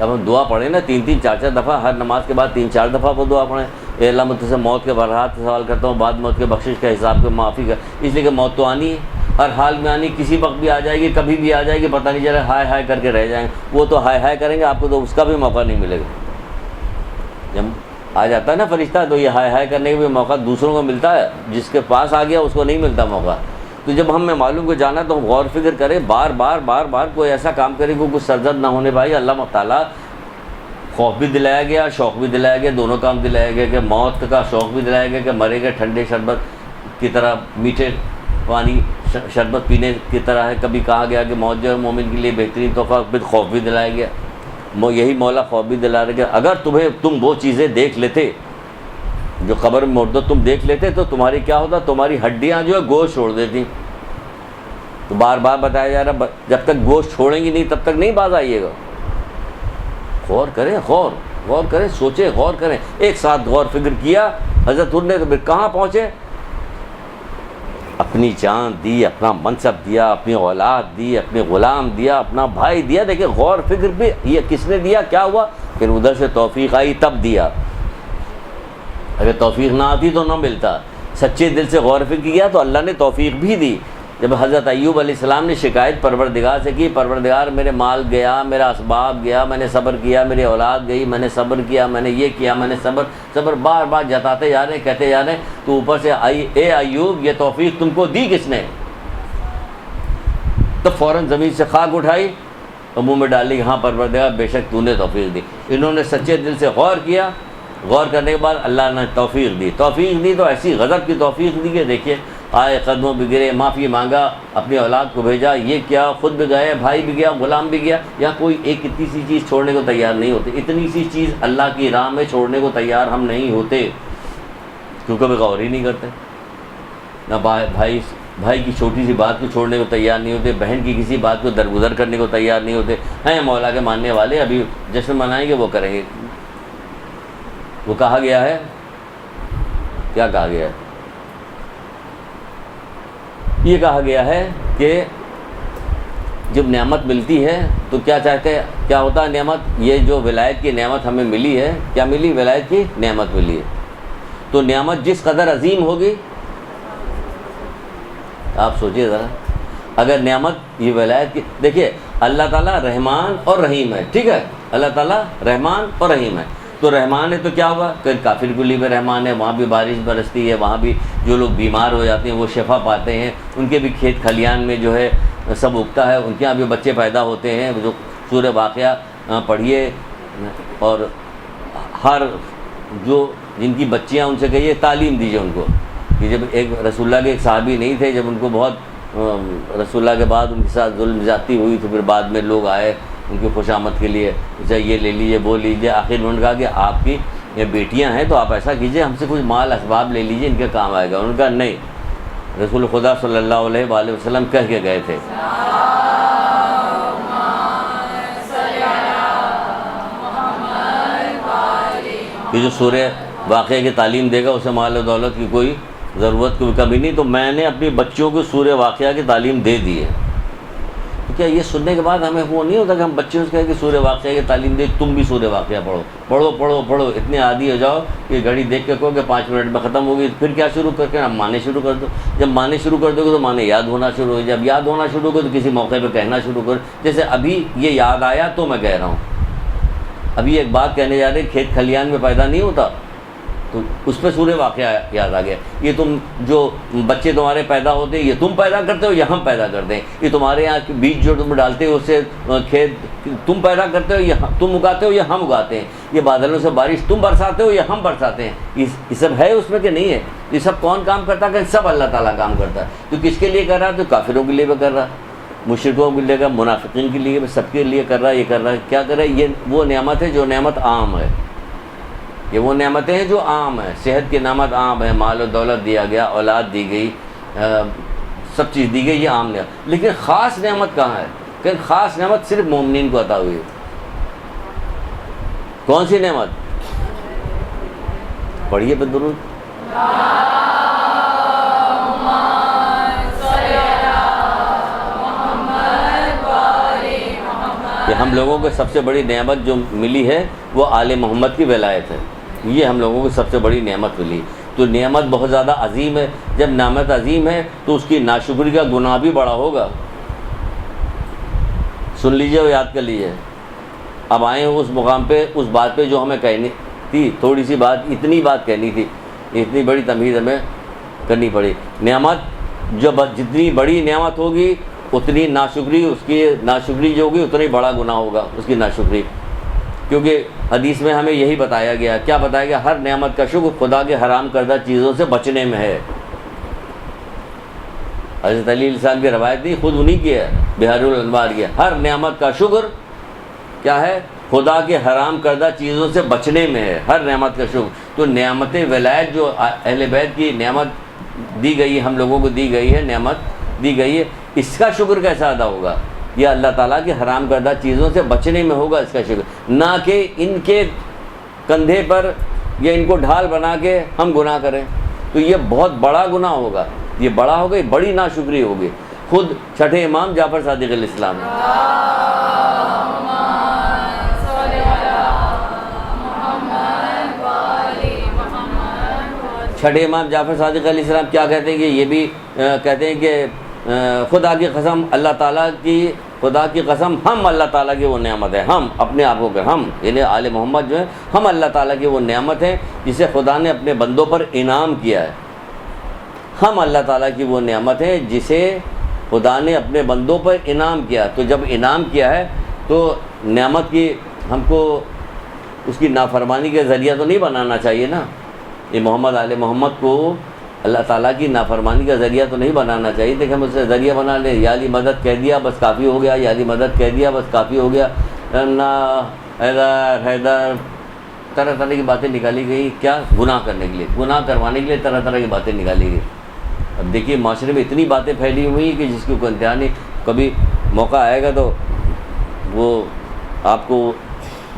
اب ہم دعا پڑھیں نا 3 4 دفعہ، ہر نماز کے بعد 3 4 دفعہ وہ دعا پڑھیں. اے اللہ مجھ سے موت کے برحات سے سوال کرتا ہوں، بعد موت کے بخشش کا حساب کے معافی کا. اس لیے کہ موت تو آنی ہے، ہر حال میں آنی، کسی وقت بھی آ جائے گی، کبھی بھی آ جائے گی، پتہ نہیں چل رہا. ہائے ہائے کر کے رہ جائیں گے. وہ تو ہائے ہائے کریں گے، آپ کو تو اس کا بھی موقع نہیں ملے گا. جب آ جاتا ہے نا فرشتہ تو یہ ہائے ہائے کرنے کا بھی موقع دوسروں کو ملتا ہے، جس کے پاس آ گیا اس کو نہیں ملتا موقع. تو جب ہمیں معلوم کو جانا تو ہم غور فکر کریں، بار بار کوئی ایسا کام کرے کہ کچھ سرزد نہ ہونے. بھائی اللہ تعالیٰ خوف بھی دلایا گیا، شوق بھی دلایا گیا، دونوں کام دلایا گیا کہ موت کا شوق بھی دلایا گیا کہ مرے گئے ٹھنڈے شربت کی طرح، میٹھے پانی شربت پینے کی طرح ہے. کبھی کہا گیا کہ موت جو ہے مومن کے لیے بہترین تحفہ، پھر خوف بھی دلایا گیا. یہی مولا خوف بھی دلا رہے کہ اگر تم وہ چیزیں دیکھ لیتے جو قبر میں مردہ تم دیکھ لیتے تو تمہاری کیا ہوتا، تمہاری ہڈیاں جو ہے گوشت چھوڑ دیتی. تو بار بتایا جا رہا جب تک گوشت چھوڑیں گی نہیں تب تک نہیں باز آئیے گا. غور کریں، سوچیں، غور کریں. ایک ساتھ غور فکر کیا حضرت حر نے تو پھر کہاں پہنچے؟ اپنی جان دی، اپنا منصب دیا، اپنی اولاد دی، اپنے غلام دیا، اپنا بھائی دیا. دیکھیں غور فکر بھی یہ کس نے دیا، کیا ہوا؟ پھر ادھر سے توفیق آئی تب دیا. اگر توفیق نہ آتی تو نہ ملتا. سچے دل سے غور فکر کیا تو اللہ نے توفیق بھی دی. جب حضرت ایوب علیہ السلام نے شکایت پروردگار سے کی، پروردگار میرے مال گیا، میرا اسباب گیا، میں نے صبر کیا، میری اولاد گئی، میں نے صبر کیا، میں نے یہ کیا، میں نے صبر بار جتاتے جا رہے ہیں، کہتے جا رہے ہیں. تو اوپر سے اے ایوب یہ توفیق تم کو دی کس نے؟ تو فوراً زمین سے خاک اٹھائی اور منہ میں ڈال لی، ہاں پروردگار بے شک تو نے توفیق دی. انہوں نے سچے دل سے غور کیا، غور کرنے کے بعد اللہ نے توفیق دی تو ایسی غضب کی توفیق دی کہ دیکھیے آئے قدموں بھی گرے، معافی مانگا، اپنی اولاد کو بھیجا، یہ کیا، خود بھی گئے، بھائی بھی گیا، غلام بھی گیا. یا کوئی ایک اتنی سی چیز چھوڑنے کو تیار نہیں ہوتے. اتنی سی چیز اللہ کی راہ میں چھوڑنے کو تیار ہم نہیں ہوتے. کیوں کبھی غور ہی نہیں کرتے، نہ بھائی کی چھوٹی سی بات کو چھوڑنے کو تیار نہیں ہوتے، بہن کی کسی بات کو درگزر کرنے کو تیار نہیں ہوتے. ہیں مولا کے ماننے والے، ابھی جشن منائیں گے وہ کریں گے. وہ کہا گیا ہے، کیا کہا گیا ہے؟ یہ کہا گیا ہے کہ جب نعمت ملتی ہے تو کیا چاہتے ہیں، کیا ہوتا ہے نعمت؟ یہ جو ولایت کی نعمت ہمیں ملی ہے، کیا ملی؟ ولایت کی نعمت ملی ہے. تو نعمت جس قدر عظیم ہوگی، آپ سوچئے ذرا، اگر نعمت یہ ولایت کی، دیکھیے اللہ تعالیٰ رحمان اور رحیم ہے، ٹھیک ہے، اللہ تعالیٰ رحمان اور رحیم ہے. تو رحمان ہے تو کیا ہوا کہ کافر گلی میں رحمان ہے، وہاں بھی بارش برستی ہے، وہاں بھی جو لوگ بیمار ہو جاتے ہیں وہ شفا پاتے ہیں، ان کے بھی کھیت کھلیان میں جو ہے سب اگتا ہے، ان کے یہاں بھی بچے پیدا ہوتے ہیں. جو سورہ واقعہ پڑھیے، اور ہر جو جن کی بچیاں ان سے کہیے تعلیم دیجیے ان کو، کہ جب ایک رسول اللہ کے ایک صحابی نہیں تھے، جب ان کو بہت رسول اللہ کے بعد ان کے ساتھ ظلم زیادتی ہوئی تو پھر بعد میں لوگ آئے ان کی خوش آمد کے لیے، اسے یہ لے لیجیے وہ لیجیے. آخر انہوں نے کہا کہ آپ کی یہ بیٹیاں ہیں تو آپ ایسا کیجیے ہم سے کچھ مال اسباب لے لیجیے، ان کے کام آئے گا. انہوں نے کہا نہیں، رسول خدا صلی اللہ علیہ وآلہ وسلم کہہ کے گئے تھے. کہ جو سورہ واقعہ کی تعلیم دے گا اسے مال و دولت کی کوئی ضرورت کوئی کمی نہیں. تو میں نے اپنی بچوں کو سورہ واقعہ کی تعلیم دے دی ہے. تو کیا یہ سننے کے بعد ہمیں وہ نہیں ہوتا کہ ہم بچوں سے کہیں کہ سورہ واقعہ کی تعلیم دے، تم بھی سورہ واقعہ پڑھو پڑھو پڑھو پڑھو، اتنے عادی ہو جاؤ کہ گھڑی دیکھ کے کہو کہ 5 منٹ میں ختم ہوگی، پھر کیا شروع کر کے ہم مانے شروع کر دو. جب مانے شروع کر دو گے تو مانے یاد ہونا شروع ہو، جب یاد ہونا شروع ہو تو کسی موقع پہ کہنا شروع کرو. جیسے ابھی یہ یاد آیا تو میں کہہ رہا ہوں، ابھی ایک بات کہنے جا رہے، کھیت کھلیان میں پیدا نہیں ہوتا تو اس پہ سورہ واقعہ یاد آ گیا. یہ تم جو بچے تمہارے پیدا ہوتے ہیں یہ تم پیدا کرتے ہو یا ہم پیدا کرتے ہیں؟ یہ تمہارے یہاں بیج جو تم ڈالتے ہو اس سے کھیت تم پیدا کرتے ہو یا تم اگاتے ہو یا ہم اگاتے ہیں؟ یہ بادلوں سے بارش تم برساتے ہو یا ہم برساتے ہیں؟ یہ سب ہے اس میں کہ نہیں ہے؟ یہ سب کون کام کرتا ہے؟ کہ سب اللہ تعالیٰ کام کرتا ہے. تو کس کے لیے کر رہا ہے؟ تو کافروں کے لیے بھی کر رہا ہے، مشرکوں کے لیے، منافقین کے لیے، سب کے لیے کر رہا ہے. یہ کر رہا ہے، کیا کر رہا ہے؟ یہ وہ نعمت ہے جو نعمت عام ہے. یہ وہ نعمتیں ہیں جو عام ہیں. صحت کی نعمت عام ہے، مال و دولت دیا گیا، اولاد دی گئی، سب چیز دی گئی، یہ عام نعمت. لیکن خاص نعمت کہاں ہے؟ کہ خاص نعمت صرف مومنین کو عطا ہوئی ہے. کون سی نعمت؟ پڑھیے پہ درود. کہ ہم لوگوں کو سب سے بڑی نعمت جو ملی ہے وہ آل محمد کی ولایت ہے. یہ ہم لوگوں کو سب سے بڑی نعمت ملی. تو نعمت بہت زیادہ عظیم ہے. جب نعمت عظیم ہے تو اس کی ناشکری کا گناہ بھی بڑا ہوگا. سن لیجئے اور یاد کر لیجئے. اب آئے ہیں اس مقام پہ، اس بات پہ جو ہمیں کہنی تھی، تھوڑی سی بات، اتنی بات کہنی تھی، اتنی بڑی تمہید ہمیں کرنی پڑی. نعمت جتنی بڑی نعمت ہوگی اتنی ناشکری، اس کی ناشکری جو ہوگی اتنا ہی بڑا گناہ ہوگا اس کی ناشکری. کیونکہ حدیث میں ہمیں یہی بتایا گیا. کیا بتایا گیا؟ ہر نعمت کا شکر خدا کے حرام کردہ چیزوں سے بچنے میں ہے. حضرت علی علیہ السلام کی روایت نہیں، خود انہی کی ہے، بحار الانوار کی ہے. ہر نعمت کا شکر کیا ہے؟ خدا کے حرام کردہ چیزوں سے بچنے میں ہے. ہر نعمت کا شکر. تو نعمت ولایت جو اہل بیت کی نعمت دی گئی، ہم لوگوں کو دی گئی ہے، نعمت دی گئی ہے، اس کا شکر کیسا ادا ہوگا؟ یہ اللہ تعالیٰ کی حرام کردہ چیزوں سے بچنے میں ہوگا اس کا شکر، نہ کہ ان کے کندھے پر یا ان کو ڈھال بنا کے ہم گناہ کریں. تو یہ بہت بڑا گناہ ہوگا، یہ بڑا ہوگا، یہ بڑی ناشکری ہوگی. خود چھٹے امام جعفر صادق علیہ السلام چھٹے امام جعفر صادق علیہ السلام کیا کہتے ہیں کہ یہ بھی کہتے ہیں کہ خدا کی قسم، اللہ تعالیٰ کی، خدا کی قسم، ہم اللہ تعالیٰ کی وہ نعمت ہے. ہم اپنے آپ کو کہ ہم یعنی آل محمد جو ہیں، ہم اللہ تعالیٰ کی وہ نعمت ہیں جسے خدا نے اپنے بندوں پر انعام کیا ہے. ہم اللہ تعالیٰ کی وہ نعمت ہے جسے خدا نے اپنے بندوں پر انعام کیا. تو جب انعام کیا ہے تو نعمت کی ہم کو اس کی نافرمانی کے ذریعہ تو نہیں بنانا چاہیے نا. یہ محمد آل محمد کو اللہ تعالیٰ کی نافرمانی کا ذریعہ تو نہیں بنانا چاہیے تھا کہ ہم اسے ذریعہ بنا لیں. یا علی مدد کہہ دیا بس کافی ہو گیا، یا علی مدد کہہ دیا بس کافی ہو گیا. نہ حیدر حیدر طرح طرح کی باتیں نکالی گئی. کیا؟ گناہ کرنے کے لیے, گناہ کروانے کے لیے طرح طرح کی باتیں نکالی گئی. اب دیکھیے معاشرے میں اتنی باتیں پھیلی ہوئی ہیں کہ جس کی کوئی انتہا نہیں. کبھی موقع آئے گا تو وہ آپ کو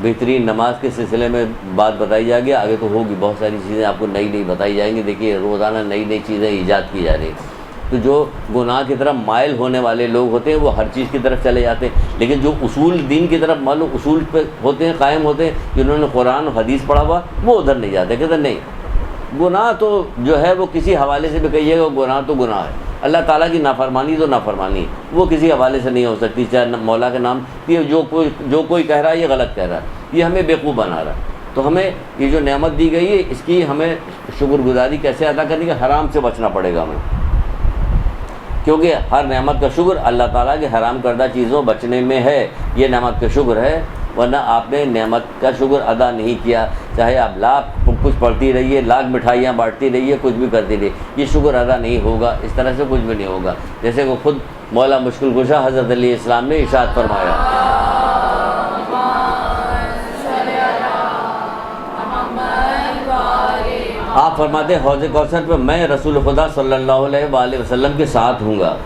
بہترین نماز کے سلسلے میں بات بتائی جائے گی. آگے تو ہوگی بہت ساری چیزیں آپ کو نئی نئی بتائی جائیں گی. دیکھیے روزانہ نئی نئی چیزیں ایجاد کی جا رہی ہیں. تو جو گناہ کی طرف مائل ہونے والے لوگ ہوتے ہیں وہ ہر چیز کی طرف چلے جاتے ہیں, لیکن جو اصول دین کی طرف معلوم اصول پہ ہوتے ہیں, قائم ہوتے ہیں, جنہوں نے قرآن و حدیث پڑھا ہوا, وہ ادھر نہیں جاتے. کہتے نہیں, گناہ تو جو ہے وہ کسی حوالے سے بھی کہیے گا گناہ تو گناہ ہے. اللہ تعالیٰ کی نافرمانی تو نافرمانی ہے, وہ کسی حوالے سے نہیں ہو سکتی, چاہے مولا کے نام. یہ جو کوئی کہہ رہا ہے یہ غلط کہہ رہا ہے, یہ ہمیں بیوقوف بنا رہا ہے. تو ہمیں یہ جو نعمت دی گئی ہے اس کی ہمیں شکر گزاری کیسے ادا کرنی ہے؟ حرام سے بچنا پڑے گا ہمیں, کیونکہ ہر نعمت کا شکر اللہ تعالیٰ کے حرام کردہ چیزوں بچنے میں ہے. یہ نعمت کا شکر ہے, ورنہ آپ نے نعمت کا شکر ادا نہیں کیا. چاہے آپ لاکھ کچھ پڑھتی رہیے, لاکھ مٹھائیاں بانٹتی رہیے, کچھ بھی کرتی رہیے, یہ شکر ادا نہیں ہوگا. اس طرح سے کچھ بھی نہیں ہوگا. جیسے کہ خود مولا مشکل کشا حضرت علیہ السلام نے ارشاد فرمایا, آپ فرماتے حوض کوثر پہ میں رسول خدا صلی اللہ علیہ وآلہ وسلم کے ساتھ ہوں گا.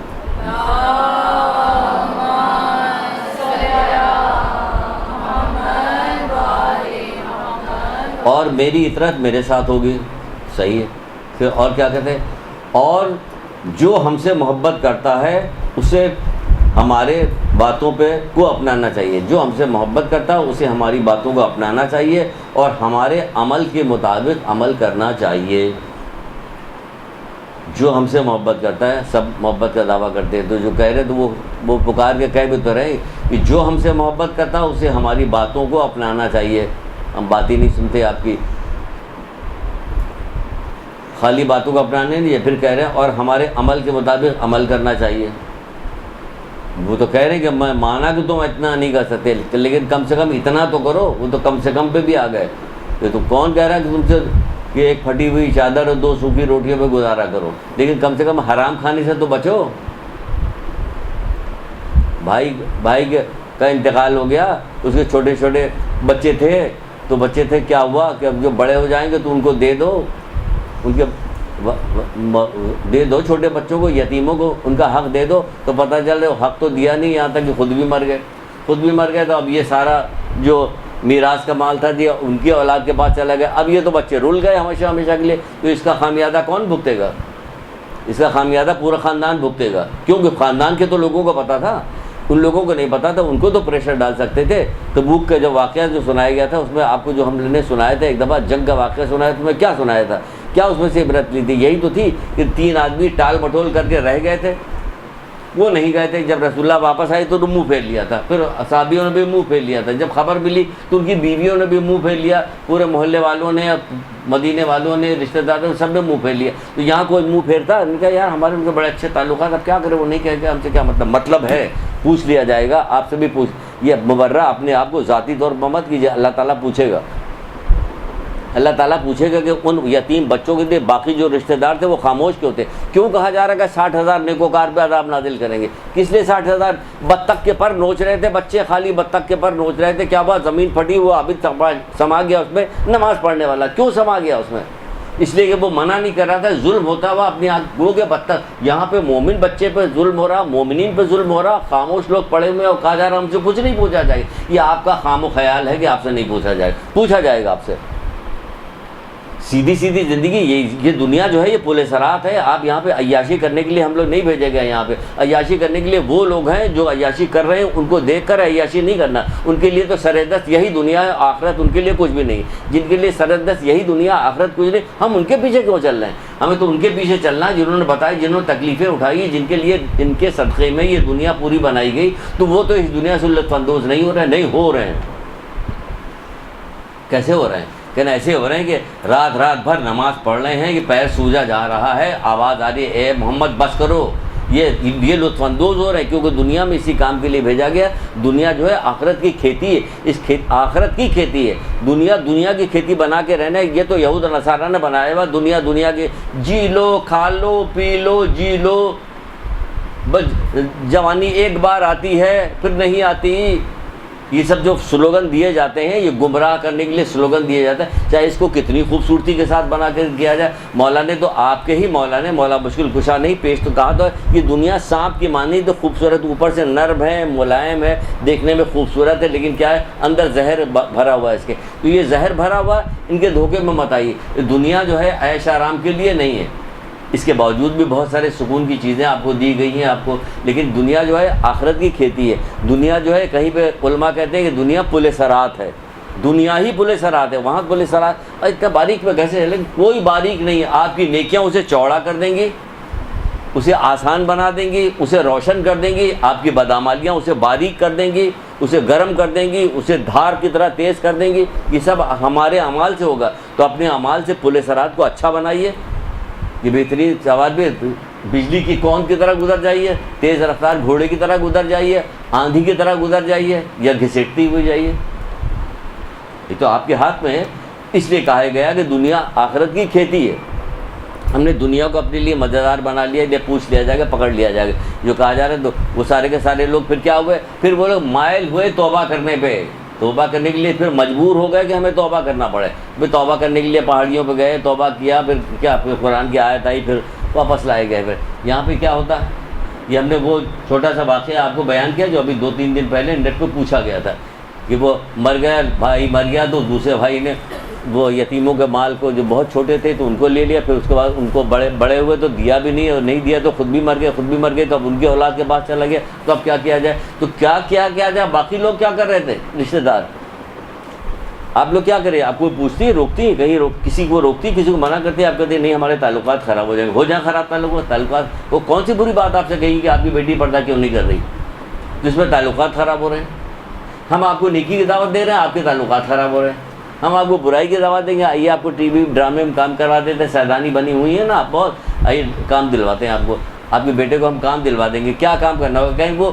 اور میری اطرت میرے ساتھ ہوگی. صحیح ہے. پھر اور کیا کہتے ہیں؟ اور جو ہم سے محبت کرتا ہے اسے ہمارے باتوں پہ کو اپنانا چاہیے. جو ہم سے محبت کرتا ہے اسے ہماری باتوں کو اپنانا چاہیے اور ہمارے عمل کے مطابق عمل کرنا چاہیے. جو ہم سے محبت کرتا ہے, سب محبت کا دعویٰ کرتے ہیں, تو جو کہہ رہے تو وہ پکار کے کہہ بھی تو رہے کہ جو ہم سے محبت کرتا ہے اسے ہماری باتوں کو اپنانا چاہیے. ہم بات ہی نہیں سنتے آپ کی, خالی باتوں کو اپنانے نہیں. پھر کہہ رہے ہیں اور ہمارے عمل کے مطابق عمل کرنا چاہیے. وہ تو کہہ رہے ہیں کہ میں مانا کہ تم اتنا نہیں کر سکتے, لیکن کم سے کم اتنا تو کرو. وہ تو کم سے کم پہ بھی آ گئے. یہ تو کون کہہ رہا ہے کہ تم سے کہ ایک پھٹی ہوئی چادر اور 2 سوکھی روٹیوں پہ گزارا کرو, لیکن کم سے کم حرام کھانے سے تو بچو. بھائی کا انتقال ہو گیا, اس کے چھوٹے چھوٹے بچے تھے, تو بچے تھے, کیا ہوا کہ اب جو بڑے ہو جائیں گے تو ان کو دے دو, ان کے دے دو چھوٹے بچوں کو, یتیموں کو ان کا حق دے دو. تو پتہ چل رہا حق تو دیا نہیں, یہاں تک کہ خود بھی مر گئے. تو اب یہ سارا جو میراث کا مال تھا دیا ان کی اولاد کے پاس چلا گیا. اب یہ تو بچے رول گئے ہمیشہ کے لیے. تو اس کا خامیازہ کون بھگتے گا؟ اس کا خامیازہ پورا خاندان بھگتے گا, کیونکہ خاندان کے تو لوگوں کو پتہ تھا, ان لوگوں کو نہیں پتا تھا. ان کو تو پریشر ڈال سکتے تھے. تبوک کا جو واقعہ جو سنایا گیا تھا اس میں آپ کو جو ہم نے سنایا تھا, ایک دفعہ جنگ کا واقعہ سنایا تھا, اس میں کیا سنایا تھا, کیا اس میں سے عبرت لی تھی؟ یہی تو تھی کہ 3 آدمی ٹال مٹول کر کے رہ گئے تھے, وہ نہیں گئے تھے. جب رسول اللہ واپس آئے تو منہ پھیر لیا تھا. پھر صحابیوں نے بھی منہ پھیر لیا تھا. جب خبر ملی تو ان کی بیویوں نے بھی منہ پھیر لیا, پورے محلے والوں نے, مدینے والوں نے, رشتہ داروں نے, سب نے منہ پھیر لیا. تو یہاں کوئی منہ پھیرتا؟ ان کا یار ہمارے ان کے بڑے اچھے تعلقات, اب کیا کرے, وہ نہیں کہہ گے ہم سے کیا مطلب ہے. پوچھ لیا جائے گا, آپ سے بھی پوچھ. یہ مبرہ اپنے آپ کو ذاتی طور پر مت کیجیے, اللہ تعالیٰ پوچھے گا. اللہ تعالیٰ پوچھے گا کہ ان یتیم بچوں کے لیے باقی جو رشتہ دار تھے وہ خاموش کیوں تھے؟ کیوں کہا جا رہا ہے کہ 60,000 نیکوکار پہ عذاب نازل کریں گے؟ کس لیے 60,000؟ بطخ کے پر نوچ رہے تھے بچے, خالی بطخ کے پر نوچ رہے تھے. کیا ہوا؟ زمین پھٹی, وہ عابد سما گیا اس میں, نماز پڑھنے والا. کیوں سما گیا اس میں؟ اس لیے کہ وہ منع نہیں کر رہا تھا, ظلم ہوتا ہوا اپنی آنکھ گو کے بطخ. یہاں پہ مومن بچے پہ ظلم ہو رہا, مومنین پہ ظلم ہو رہا, خاموش لوگ پڑے ہوئے, اور کہا جا رہا ہم سے کچھ نہیں پوچھا جائے. یہ آپ کا خام و خیال ہے کہ آپ سے نہیں پوچھا جائے گا آپ سے. سیدھی زندگی یہ دنیا جو ہے یہ پل صراط ہے. آپ یہاں پہ عیاشی کرنے کے لیے ہم لوگ نہیں بھیجے گئے. یہاں پہ عیاشی کرنے کے لیے وہ لوگ ہیں جو عیاشی کر رہے ہیں, ان کو دیکھ کر عیاشی نہیں کرنا. ان کے لیے تو سردست یہی دنیا ہے, آخرت ان کے لیے کچھ بھی نہیں. جن کے لیے سردست یہی دنیا, آخرت کچھ نہیں, ہم ان کے پیچھے کیوں چل رہے ہیں؟ ہمیں تو ان کے پیچھے چلنا ہے جنہوں نے بتایا, جنہوں نے تکلیفیں اٹھائی, جن کے لیے جن کے صدقے میں یہ دنیا پوری بنائی گئی. تو وہ تو اس دنیا سے لطف اندوز نہیں ہو رہے ہیں. کیسے ہو رہے ہیں؟ کہنا ایسے ہو رہے ہیں کہ رات بھر نماز پڑھ رہے ہیں کہ پیر سوجا جا رہا ہے, آواز آ رہی ہے اے محمد بس کرو. یہ لطف اندوز ہو رہے ہیں کیونکہ دنیا میں اسی کام کے لیے بھیجا گیا. دنیا جو ہے آخرت کی کھیتی ہے, آخرت کی کھیتی ہے. دنیا کی کھیتی بنا کے رہنا ہے. یہ تو یہود و نصارہ نے بنایا ہوا دنیا کے, جی لو, کھا لو, پی لو, جی لو, بس جوانی ایک بار آتی ہے پھر نہیں آتی. یہ سب جو سلوگن دیے جاتے ہیں یہ گمراہ کرنے کے لیے سلوگن دیے جاتے ہیں، چاہے اس کو کتنی خوبصورتی کے ساتھ بنا کر کیا جائے۔ مولا نے تو آپ کے ہی مولا نے مولا مشکل کشا نہیں پیش تو کہا تو ہے یہ دنیا سانپ کی مانی تو خوبصورت، اوپر سے نرم ہے، ملائم ہے، دیکھنے میں خوبصورت ہے، لیکن کیا ہے اندر زہر بھرا ہوا ہے اس کے۔ تو یہ زہر بھرا ہوا ہے، ان کے دھوکے میں مت آئیے۔ دنیا جو ہے عیش آرام کے لیے نہیں ہے، اس کے باوجود بھی بہت سارے سکون کی چیزیں آپ کو دی گئی ہیں آپ کو، لیکن دنیا جو ہے آخرت کی کھیتی ہے۔ دنیا جو ہے کہیں پہ علماء کہتے ہیں کہ دنیا پل سرات ہے، دنیا ہی پل سرات ہے، وہاں پل سرات اور اتنا باریک میں کیسے ہے، لیکن کوئی باریک نہیں ہے۔ آپ کی نیکیاں اسے چوڑا کر دیں گی، اسے آسان بنا دیں گی، اسے روشن کر دیں گی، آپ کی بدعمالیاں اسے باریک کر دیں گی، اسے گرم کر دیں گی، اسے دھار کی طرح تیز کر دیں گی۔ یہ سب ہمارے اعمال سے ہوگا، تو اپنے اعمال سے پل سرات کو اچھا بنائیے۔ یہ بہترین سوال بھی بجلی کی کون کی طرح گزر جائیے، تیز رفتار گھوڑے کی طرح گزر جائیے، آندھی کی طرح گزر جائیے، یا گھسیٹتی ہوئی جائیے، یہ تو آپ کے ہاتھ میں ہے۔ اس لیے کہا گیا کہ دنیا آخرت کی کھیتی ہے۔ ہم نے دنیا کو اپنے لیے مزیدار بنا لیا، یہ پوچھ لیا جائے گا، پکڑ لیا جائے گا جو کہا جا رہا ہے۔ تو وہ سارے کے سارے لوگ پھر کیا ہوئے، پھر وہ لوگ مائل ہوئے توبہ کرنے پہ، توبہ کرنے کے لیے پھر مجبور ہو گئے کہ ہمیں توبہ کرنا پڑے۔ پھر توبہ کرنے کے لیے پہاڑیوں پہ گئے، توبہ کیا، پھر کیا، پھر قرآن کی آیت آئی، پھر واپس لائے گئے۔ پھر یہاں پہ کیا ہوتا ہے، یہ ہم نے وہ چھوٹا سا واقعہ آپ کو بیان کیا جو ابھی 2-3 دن پہلے نیٹ پہ پوچھا گیا تھا کہ وہ مر گیا بھائی، مر گیا تو دوسرے بھائی نے وہ یتیموں کے مال کو جو بہت چھوٹے تھے تو ان کو لے لیا، پھر اس کے بعد ان کو بڑے ہوئے تو دیا بھی نہیں، اور نہیں دیا تو خود بھی مر گئے، تو اب ان کی اولاد کے پاس چلا گیا، تو اب کیا کیا جائے؟ تو کیا جائے؟ باقی لوگ کیا کر رہے تھے رشتہ دار، آپ لوگ کیا کریں؟ آپ کو پوچھتی ہیں، روکتی ہیں، کہیں کسی کو روکتی، کسی کو منع کرتی ہے، آپ کہتے ہیں نہیں ہمارے تعلقات خراب ہو جائیں خراب تعلقات۔ وہ کون سی بری بات آپ سے کہی کہ آپ کی بیٹی پردہ کیوں نہیں کر رہی، جس میں تعلقات خراب ہو رہے ہیں؟ ہم آپ کو نیکی کی دعوت دے رہے ہیں، آپ کے تعلقات خراب ہو رہے ہیں۔ ہم آپ کو برائی کی دعوت دیں گے، آئیے آپ کو ٹی وی ڈرامے میں کام کروا دیتے ہیں، سیدانی بنی ہوئی ہے نا آپ بہت، آئیے کام دلواتے ہیں آپ کو، آپ کے بیٹے کو ہم کام دلوا دیں گے۔ کیا کام کرنا ہوگا؟ کہیں وہ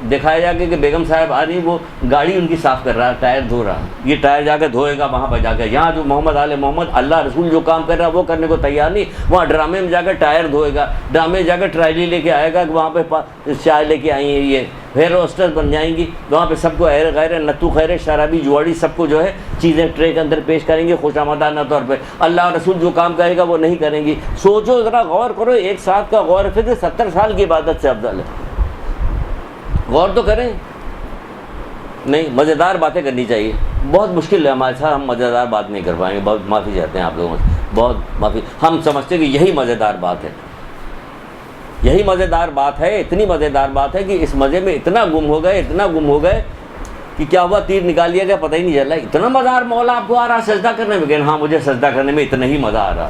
دکھایا جا کے کہ بیگم صاحب آ رہی، وہ گاڑی ان کی صاف کر رہا ہے، ٹائر دھو رہا ہے، یہ ٹائر جا کے دھوئے گا وہاں پہ جا کے، یہاں جو محمد آل محمد اللہ رسول جو کام کر رہا ہے وہ کرنے کو تیار نہیں، وہاں ڈرامے میں جا کے ٹائر دھوئے گا، ڈرامے میں جا کے ٹرائلی لے کے آئے گا کہ وہاں پہ چائے لے کے آئی ہیں، یہ ہیئر ہوسٹس بن جائیں گی، وہاں پہ سب کو غیر نتو خیر شرابی جواڑی سب کو جو ہے چیزیں ٹرے کے اندر پیش کریں گے خوش آمدانہ طور پہ۔ اللہ رسول جو کام کرے گا وہ نہیں کریں گی۔ سوچو ذرا، غور کرو، ایک ساتھ کا غور فکر 70 سال کی عبادت سے افضل ہے۔ غور تو کریں، نہیں مزیدار باتیں کرنی چاہیے۔ بہت مشکل ہے ہمارے ساتھ، ہم مزیدار بات نہیں کر پائیں گے، بہت معافی چاہتے ہیں آپ لوگوں سے، بہت معافی۔ ہم سمجھتے ہیں کہ یہی مزیدار بات ہے، یہی مزیدار بات ہے، اتنی مزیدار بات ہے کہ اس مزے میں اتنا گم ہو گئے کہ کیا ہوا، تیر نکال لیا گیا پتہ ہی نہیں چل رہا۔ اتنا مزہ مولا آپ کو آ رہا سجدہ کرنے میں، کہ ہاں مجھے سجدہ کرنے میں اتنا ہی مزہ آ رہا۔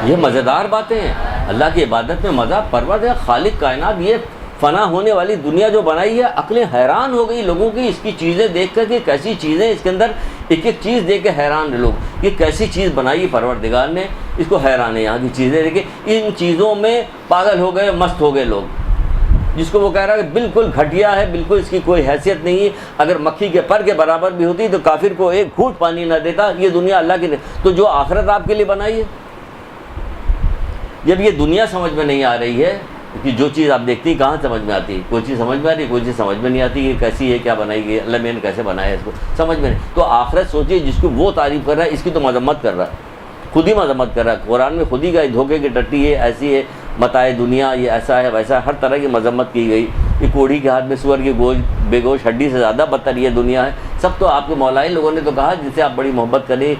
یہ مزیدار باتیں ہیں، اللہ کی عبادت میں مزہ، پروردگار خالق کائنات، یہ فنا ہونے والی دنیا جو بنائی ہے، عقلیں حیران ہو گئی لوگوں کی اس کی چیزیں دیکھ کر کہ کیسی چیزیں اس کے اندر، ایک ایک چیز دیکھ کے حیران لوگ، یہ کیسی چیز بنائی پروردگار نے، اس کو حیران ہے یہاں کی چیزیں دیکھ کے۔ ان چیزوں میں پاگل ہو گئے، مست ہو گئے لوگ، جس کو وہ کہہ رہا ہے کہ بالکل گھٹیا ہے، بالکل اس کی کوئی حیثیت نہیں ہے، اگر مکھی کے پر کے برابر بھی ہوتی تو کافر کو ایک گھونٹ پانی نہ دیتا۔ یہ دنیا اللہ کی، تو جو آخرت آپ کے لیے بنائی ہے، جب یہ دنیا سمجھ میں نہیں آ رہی ہے کہ جو چیز آپ دیکھتی ہیں کہاں سمجھ میں آتی ہے، کوئی چیز سمجھ میں آ رہی ہے، کوئی چیز سمجھ میں نہیں آتی کہ کیسی ہے، کیا بنائی گئی، اللہ میں نے کیسے بنایا ہے، اس کو سمجھ میں نہیں۔ تو آخرت سوچیے، جس کو وہ تعریف کر رہا ہے اس کی تو مذمت کر رہا ہے، خود ہی مذمت کر رہا ہے۔ قرآن میں خود ہی کا دھوکے کی ٹٹی ہے، ایسی ہے، متاع دنیا، یہ ایسا ہے ویسا ہے، ہر طرح کی مذمت کی گئی۔ یہ کوڑھی کے ہاتھ میں سور کی گوشت، بے گوشت ہڈی سے زیادہ بدتر یہ دنیا ہے۔ سب تو آپ کے مولائی لوگوں نے تو کہا جس سے آپ بڑی محبت کریں،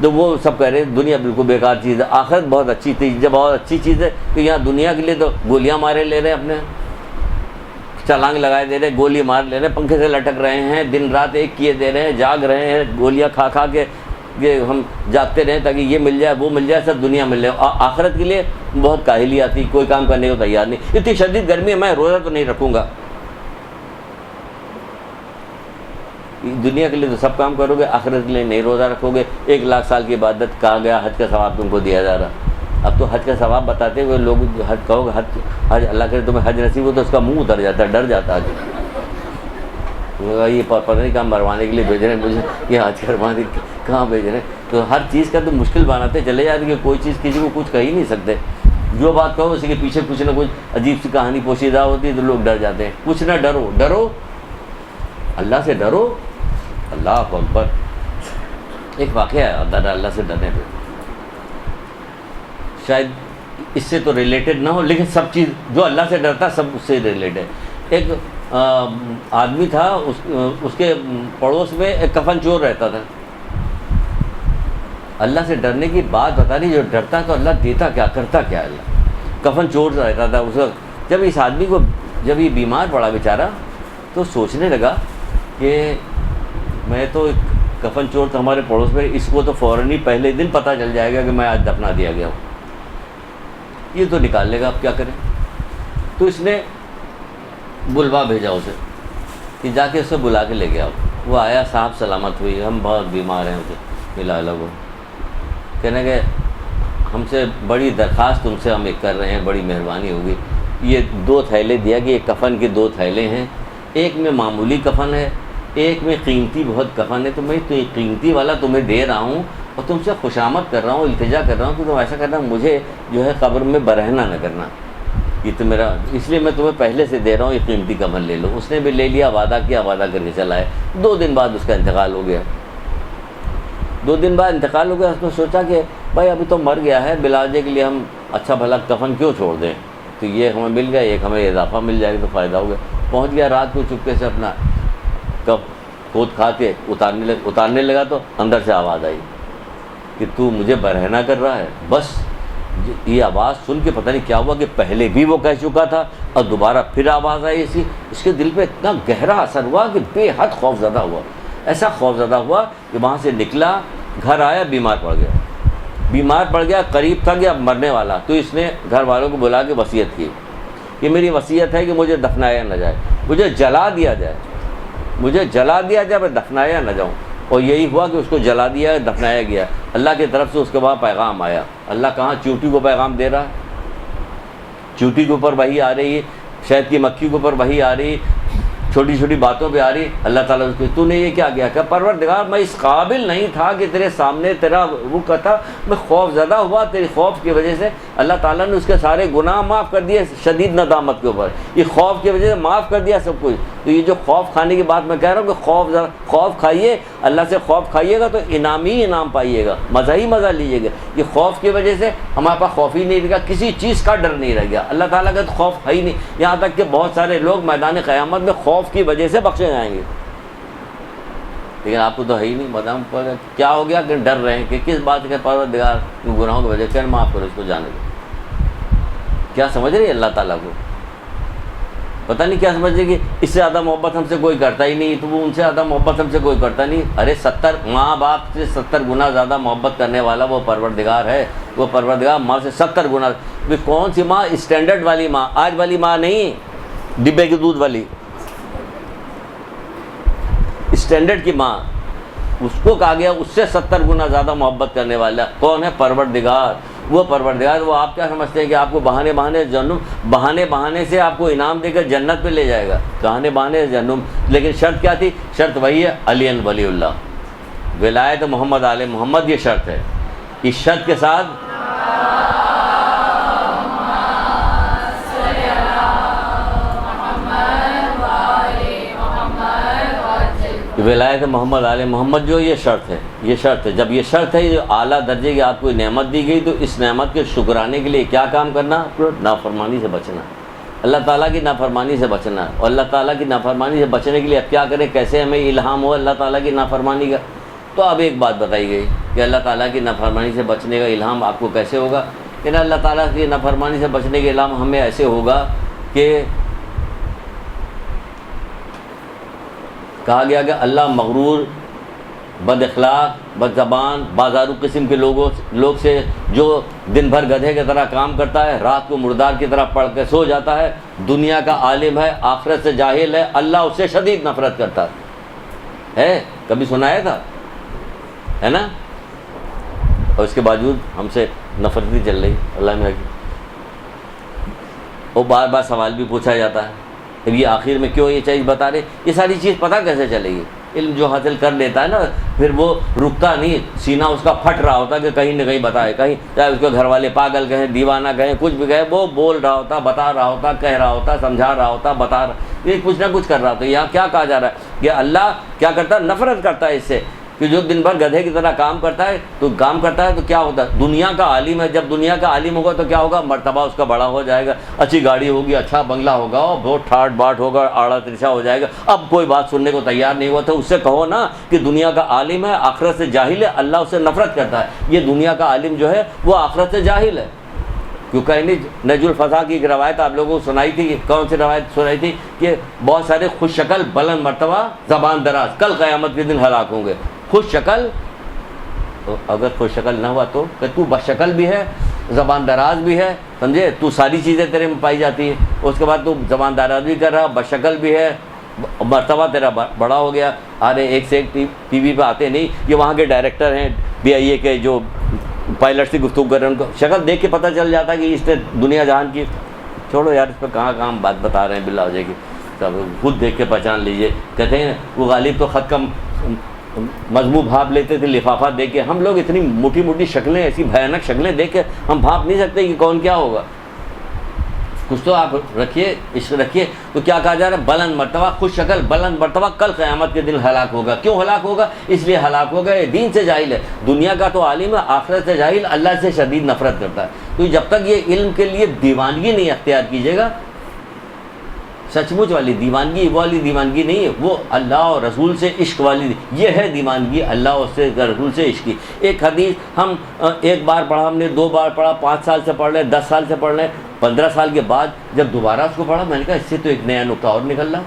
تو وہ سب کہہ رہے ہیں دنیا بالکل بیکار چیز ہے، آخرت بہت اچھی تھی۔ جب بہت اچھی چیز ہے تو یہاں دنیا کے لیے تو گولیاں مارے لے رہے ہیں، اپنے چھلانگ لگائے دے رہے ہیں، گولی مار لے رہے ہیں، پنکھے سے لٹک رہے ہیں، دن رات ایک کیے دے رہے ہیں، جاگ رہے ہیں، گولیاں کھا کھا کے یہ ہم جاگتے رہیں تاکہ یہ مل جائے وہ مل جائے، سب دنیا مل جائے۔ آخرت کے لیے بہت کاہلی آتی، کوئی کام کرنے کو تیار نہیں۔ اتنی شدید گرمی ہے، میں روزہ تو نہیں رکھوں گا، دنیا کے لیے تو سب کام کرو گے، آخرت کے لیے نہیں روزہ رکھو گے۔ 1 لاکھ سال کی عبادت کہا گیا، حج کا ثواب تم کو دیا جا رہا۔ اب تو حج کا ثواب بتاتے ہوئے لوگ حج کہو گے، حج اللہ کرے تمہیں حج نصیب ہو، تو اس کا منہ اتر جاتا ہے، ڈر جاتا ہے۔ یہ پتہ نہیں کہاں مروانے کے لیے بھیج رہے ہیں مجھے، یہ حج کروانے کہاں بھیج رہے ہیں۔ تو ہر چیز کا تو مشکل بناتے چلے جاتے کہ کوئی چیز کسی کو کچھ کہہ ہی نہیں سکتے۔ جو بات کہو اسی کے پیچھے کچھ نہ کچھ عجیب سی کہانی پوشیدہ ہوتی ہے تو لوگ ڈر جاتے ہیں. کچھ نہ ڈرو، ڈرو اللہ سے، ڈرو. اللہ اکبر. ایک واقعہ ہے اللہ سے ڈرنے پہ، شاید اس سے تو ریلیٹڈ نہ ہو لیکن سب چیز جو اللہ سے ڈرتا ہے سب اس سے ریلیٹڈ ہے. ایک آدمی تھا، اس کے پڑوس میں ایک کفن چور رہتا تھا. اللہ سے ڈرنے کی بات بتا نہیں، جو ڈرتا تو اللہ دیتا کیا، کرتا کیا. اللہ کفن چور رہتا تھا اس وقت. جب اس آدمی کو جب یہ بیمار پڑا بیچارہ تو سوچنے لگا کہ میں تو ایک کفن چور تھا ہمارے پڑوس میں، اس کو تو فوراً ہی پہلے دن پتہ چل جائے گا کہ میں آج دفنا دیا گیا ہوں، یہ تو نکال لے گا، اب کیا کریں. تو اس نے بلوا بھیجا اسے کہ جا کے اسے بلا کے لے گیا. وہ آیا، صاحب سلامت ہوئی، ہم بہت بیمار ہیں، اسے ملا لگو. کہنے کہ ہم سے بڑی درخواست تم سے ہم ایک کر رہے ہیں، بڑی مہربانی ہوگی. یہ 2 تھیلے دیا کہ یہ کفن کے 2 تھیلے ہیں، ایک میں معمولی کفن ہے، ایک میں قیمتی بہت کفن ہے. تو میں قیمتی والا تمہیں دے رہا ہوں اور تم سے خوشامد کر رہا ہوں، التجا کر رہا ہوں کہ تم ایسا کرنا، مجھے جو ہے قبر میں برہنہ نہ کرنا. یہ تو میرا، اس لیے میں تمہیں پہلے سے دے رہا ہوں، یہ قیمتی کفن لے لو. اس نے بھی لے لیا، وعدہ کیا، وعدہ کر کے چلا ہے. 2 دن بعد اس کا انتقال ہو گیا. 2 دن بعد انتقال ہو گیا. اس نے سوچا کہ بھائی ابھی تو مر گیا ہے، بلاجے کے لیے ہم اچھا بھلا کفن کیوں چھوڑ دیں، تو یہ ہمیں مل گیا، ایک ہمیں اضافہ مل جائے گا تو فائدہ ہو گیا. پہنچ گیا رات کو چپکے سے اپنا کھود کھا کے اتارنے لگا تو اندر سے آواز آئی کہ تو مجھے برہنہ کر رہا ہے. بس یہ آواز سن کے پتہ نہیں کیا ہوا کہ پہلے بھی وہ کہہ چکا تھا اور دوبارہ پھر آواز آئی ایسی. اس کے دل پہ اتنا گہرا اثر ہوا کہ بے حد خوف زدہ ہوا. ایسا خوف زدہ ہوا کہ وہاں سے نکلا، گھر آیا، بیمار پڑ گیا، قریب تھا کہ اب مرنے والا. تو اس نے گھر والوں کو بلا کے وصیت کی کہ میری وصیت ہے کہ مجھے دفنایا نہ جائے، مجھے جلا دیا جائے، میں دفنایا نہ جاؤں. اور یہی ہوا کہ اس کو جلا دیا، دفنایا گیا. اللہ کی طرف سے اس کے وہاں پیغام آیا. اللہ کہاں چیونٹی کو پیغام دے رہا ہے، چیونٹی کے اوپر وحی آ رہی ہے، شہد کی مکھی کے اوپر وحی آ رہی، چھوٹی چھوٹی باتوں پہ آ رہی. اللہ تعالیٰ اس کو تو نے یہ کیا کیا کہ پروردگار میں اس قابل نہیں تھا کہ تیرے سامنے تیرا وہ کہتا، میں خوف زدہ ہوا تیری خوف کی وجہ سے. اللہ تعالیٰ نے اس کے سارے گناہ معاف کر دیے شدید ندامت کے اوپر، یہ خوف کی وجہ سے معاف کر دیا سب کچھ. تو یہ جو خوف کھانے کی بات میں کہہ رہا ہوں کہ خوف کھائیے، اللہ سے خوف کھائیے گا تو انعام ہی انعام پائیے گا، مزہ ہی مزہ لیجیے گا. یہ خوف کی وجہ سے ہمارے پاس خوف ہی نہیں رہا، کسی چیز کا ڈر نہیں رہ گیا. اللہ تعالیٰ کا تو خوف ہے ہی نہیں. یہاں تک کہ بہت سارے لوگ میدان قیامت میں خوف کی وجہ سے بخشے جائیں گے، لیکن آپ کو تو ہے ہی نہیں. بتاؤں کیا ہو گیا کہ ڈر رہے ہیں کہ کس بات کے پروردگار گناہوں کی وجہ سے معاف کرو، اس کو جانے دو. کیا سمجھ رہی ہے اللہ تعالیٰ کو؟ پتہ نہیں کیا سمجھ رہی کہ اس سے زیادہ محبت ہم سے کوئی کرتا ہی نہیں، تو وہ ان سے زیادہ محبت ہم سے کوئی کرتا نہیں. ارے 70 ماں باپ سے 70 گنا زیادہ محبت کرنے والا وہ پروردگار ہے. وہ پروردگار ماں سے 70 گنا. کون سی ماں؟ اسٹینڈرڈ والی ماں، آج والی ماں نہیں، ڈبے کے دودھ والی. اسٹینڈرڈ کی ماں، اس کو کہا گیا اس سے 70 گنا زیادہ محبت کرنے والا کون ہے؟ پروردگار. وہ پروردگار، وہ آپ کیا سمجھتے ہیں کہ آپ کو بہانے سے آپ کو انعام دے کر جنت پہ لے جائے گا؟ بہانے جنم. لیکن شرط کیا تھی؟ شرط وہی ہے، علی ولی اللہ، ولایت محمد آل محمد. یہ شرط ہے. اس شرط کے ساتھ ولایت محمد آل محمد جو یہ شرط ہے، یہ شرط ہے. جب یہ شرط ہے، جو اعلیٰ درجے کی آپ کو نعمت دی گئی، تو اس نعمت کے شکرانے کے لیے کیا کام کرنا؟ نافرمانی سے بچنا، اللہ تعالیٰ کی نافرمانی سے بچنا. اور اللہ تعالیٰ کی نافرمانی سے بچنے کے لیے اب کیا کریں؟ کیسے ہمیں الہام ہو اللہ تعالیٰ کی نافرمانی کا؟ تو اب ایک بات بتائی گئی کہ اللہ تعالیٰ کی نافرمانی سے بچنے کا الہام آپ کو کیسے ہوگا؟ کہ اللہ تعالیٰ کی نافرمانی سے بچنے کے الہام ہمیں ایسے ہوگا کہ کہا گیا کہ اللہ مغرور، بد اخلاق، بد زبان، بازارو قسم کے لوگ سے جو دن بھر گدھے کی طرح کام کرتا ہے، رات کو مردار کی طرح پڑھ کے سو جاتا ہے، دنیا کا عالم ہے، آخرت سے جاہل ہے، اللہ اس سے شدید نفرت کرتا ہے. کبھی سنایا تھا؟ ہے نا؟ اور اس کے باوجود ہم سے نفرت ہی چل رہی. اللہ میں اور بار بار سوال بھی پوچھا جاتا ہے، اب یہ آخر میں کیوں یہ چیز بتا رہے؟ یہ ساری چیز پتہ کیسے چلے گی؟ علم جو حاصل کر لیتا ہے نا پھر وہ رکتا نہیں, سینہ اس کا پھٹ رہا ہوتا کہ کہیں نہ کہیں بتائے, کہیں چاہے اس کے گھر والے پاگل کہیں, دیوانہ کہیں, کچھ بھی کہیں, وہ بول رہا ہوتا, بتا رہا ہوتا, کہہ رہا ہوتا, سمجھا رہا ہوتا, بتا رہا, یہ کچھ نہ کہ کر رہا ہوتا. یہاں کیا کہا جا رہا ہے کہ اللہ کیا کرتا ہے, نفرت کرتا ہے اس سے کہ جو دن بھر گدھے کی طرح کام کرتا ہے تو کیا ہوتا ہے, دنیا کا عالم ہے, جب دنیا کا عالم ہوگا تو کیا ہوگا, مرتبہ اس کا بڑا ہو جائے گا, اچھی گاڑی ہوگی, اچھا بنگلہ ہوگا, اور بہت ٹھاٹ باٹ ہوگا, آڑا ترچھا ہو جائے گا. اب کوئی بات سننے کو تیار نہیں ہوا تو اس سے کہو نا کہ دنیا کا عالم ہے, آخرت سے جاہل ہے, اللہ اس سے نفرت کرتا ہے. یہ دنیا کا عالم جو ہے وہ آخرت سے جاہل ہے. کیونکہ نجم الفضا کی ایک روایت آپ لوگوں کو سنائی تھی, کون سی روایت سنائی تھی کہ بہت سارے خوش شکل بلند مرتبہ زبان دراز کل قیامت کے دن ہلاک ہوں گے. خوش شکل, اگر خوش شکل نہ ہوا تو کہ تو بد شکل بھی ہے, زبان دراز بھی ہے, سمجھے, تو ساری چیزیں تیرے میں پائی جاتی ہیں, اس کے بعد تو زبان دراز بھی کر رہا, بد شکل بھی ہے, مرتبہ تیرا بڑا ہو گیا. ارے ایک سے ایک ٹی وی پہ آتے نہیں, یہ وہاں کے ڈائریکٹر ہیں BIA کے جو پائلٹ سے گفتگو کر رہے ہیں, ان کو شکل دیکھ کے پتہ چل جاتا ہے کہ اس نے دنیا جہان کی. چھوڑو یار اس پہ کہاں کہاں بات بتا رہے ہیں, باللہ ہو جائے گی, سب خود دیکھ کے پہچان لیجئے. کہتے ہیں وہ غالب تو خط کا مضمون بھاپ لیتے تھے لفافہ دیکھ کے, ہم لوگ اتنی موٹی موٹی شکلیں, ایسی بھیانک شکلیں دیکھ کے ہم بھاپ نہیں سکتے کہ کون کیا ہوگا. کچھ تو آپ رکھیے, عشق رکھیے. تو کیا کہا جا رہا ہے, بلند مرتبہ خوش شکل بلند مرتبہ کل قیامت کے دن ہلاک ہوگا. کیوں ہلاک ہوگا, اس لیے ہلاک ہوگا یہ دین سے جاہل ہے, دنیا کا تو عالم ہے, آخرت سے جاہل, اللہ سے شدید نفرت کرتا ہے. تو جب تک یہ علم کے لیے دیوانگی نہیں اختیار کیجیے گا, سچ مچ والی دیوانگی, وہ والی دیوانگی نہیں ہے, وہ اللہ اور رسول سے عشق والی, یہ ہے دیوانگی اللہ اور سے رسول سے عشق کی. ایک حدیث ہم ایک بار پڑھا, ہم نے 2 بار پڑھا, 5 سال سے پڑھ رہے, 10 سال سے پڑھ رہے, 15 سال کے بعد جب دوبارہ اس کو پڑھا, میں نے کہا اس سے تو ایک نیا نقطہ اور نکل رہا.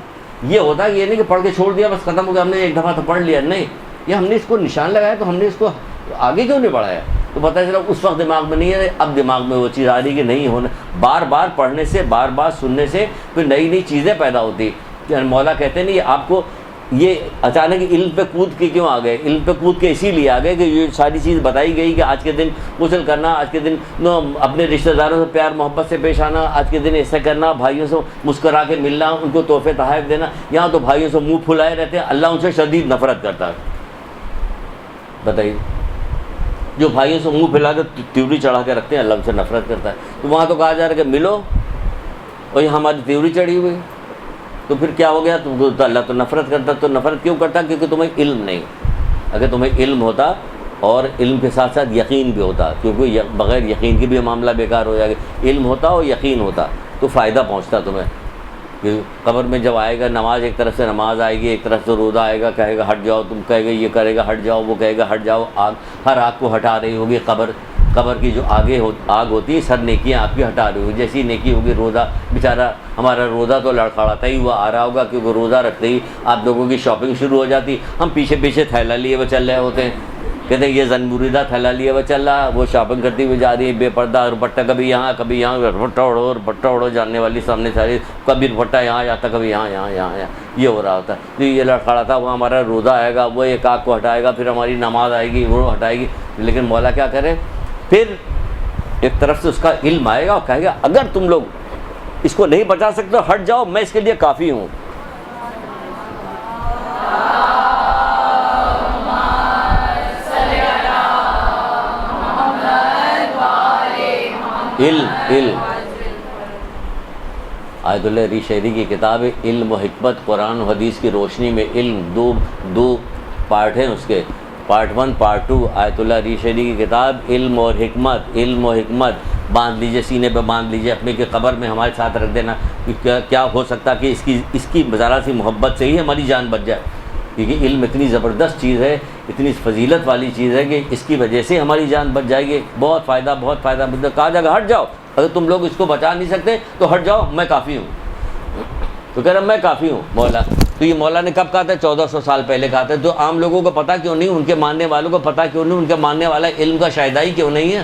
یہ ہوتا ہے, یہ نہیں کہ پڑھ کے چھوڑ دیا بس ختم ہو گیا, ہم نے ایک دفعہ تو پڑھ لیا, نہیں, یہ ہم نے اس کو نشان لگایا تو ہم نے اس کو آگے کیوں نہیں پڑھایا. تو پتہ چلا اس وقت دماغ میں نہیں ہے, اب دماغ میں وہ چیز آ رہی کہ نہیں ہونا. بار بار پڑھنے سے, بار بار سننے سے پھر نئی نئی چیزیں پیدا ہوتی. مولا کہتے ہیں یہ آپ کو یہ اچانک علم پہ کود کے کیوں آ گئے, علم پہ کود کے اسی لیے آ گئے کہ یہ ساری چیز بتائی گئی کہ آج کے دن غسل کرنا, آج کے دن اپنے رشتہ داروں سے پیار محبت سے پیش آنا, آج کے دن ایسا کرنا, بھائیوں سے مسکرا کے ملنا, ان کو تحفے تحائف دینا. یہاں تو بھائیوں سے منہ پھلائے رہتے ہیں, اللہ ان سے شدید نفرت کرتا ہے. بتائیے, جو بھائیوں سے منہ پھیلا کے تیوری چڑھا کے رکھتے ہیں اللہ ان سے نفرت کرتا ہے. تو وہاں تو کہا جا رہا ہے کہ ملو, اور یہ ہماری تیوری چڑھی ہوئی, تو پھر کیا ہو گیا, تو اللہ تو نفرت کرتا. تو نفرت کیوں کرتا, کیونکہ تمہیں علم نہیں. اگر تمہیں علم ہوتا اور علم کے ساتھ ساتھ یقین بھی ہوتا, کیونکہ بغیر یقین کی بھی معاملہ بیکار ہو جائے گا. علم ہوتا اور یقین ہوتا تو فائدہ پہنچتا تمہیں. کہ قبر میں جب آئے گا, نماز ایک طرف سے نماز آئے گی, ایک طرف سے روزہ آئے گا, کہے گا ہٹ جاؤ, تم کہے گا یہ کرے گا ہٹ جاؤ, وہ کہے گا ہٹ جاؤ. آگ, ہر آگ کو ہٹا رہی ہوگی قبر کی جو آگ ہوتی ہے, سر نیکیاں آپ کی ہٹا رہی ہوگی. جیسی نیکی ہوگی, روزہ بیچارہ ہمارا روزہ تو لڑکھڑاتا ہی ہوا آ رہا ہوگا, کیونکہ روزہ رکھتے ہی آپ لوگوں کی شاپنگ شروع ہو جاتی. ہم پیچھے پیچھے تھیلا لیے وہ چل رہے ہوتے ہیں, کہتے ہیں یہ زن مریدہ تھیلا لیے وہ چل رہا, وہ شاپنگ کرتی ہوئی جا رہی ہے بے پردہ, دوپٹہ کبھی یہاں کبھی یہاں, دوپٹہ اڑو جاننے والی سامنے ساری, کبھی دوپٹہ یہاں جاتا, کبھی یہاں, یہ ہو رہا ہوتا ہے. تو یہ لڑکھڑاتا ہوا ہمارا روزہ آئے گا, وہ ایک آگ کو ہٹائے گا, پھر ہماری نماز آئے گی, وہ ہٹائے گی. لیکن مولا کیا کرے, پھر ایک طرف سے اس کا علم آئے گا اور کہے گا اگر تم لوگ اس کو نہیں بچا سکتے تو ہٹ جاؤ, میں اس کے لیے کافی ہوں. علم آیت اللہ ری شہری کی کتاب ہے علم و حکمت, قرآن و حدیث کی روشنی میں علم. دو پارٹ ہیں اس کے, پارٹ 1 پارٹ 2. آیت اللہ ری شہری کی کتاب علم اور حکمت. علم و حکمت باندھ لیجئے, سینے پہ باندھ لیجئے اپنے, کہ قبر میں ہمارے ساتھ رکھ دینا. کیا ہو سکتا کہ اس کی ذرا سی محبت سے ہی ہماری جان بچ جائے, کیونکہ علم اتنی زبردست چیز ہے, اتنی فضیلت والی چیز ہے کہ اس کی وجہ سے ہماری جان بچ جائے گی. بہت فائدہ کہا جائے گا ہٹ جاؤ, اگر تم لوگ اس کو بچا نہیں سکتے تو ہٹ جاؤ, میں کافی ہوں. تو کہہ رہا میں کافی ہوں مولا. تو یہ مولا نے کب کہا تھا, 1400 سال پہلے کہا تھا. تو عام لوگوں کو پتہ کیوں نہیں, ان کے ماننے والوں کو پتہ کیوں نہیں, ان کے ماننے والا علم کا شائدہ ہی کیوں نہیں ہے,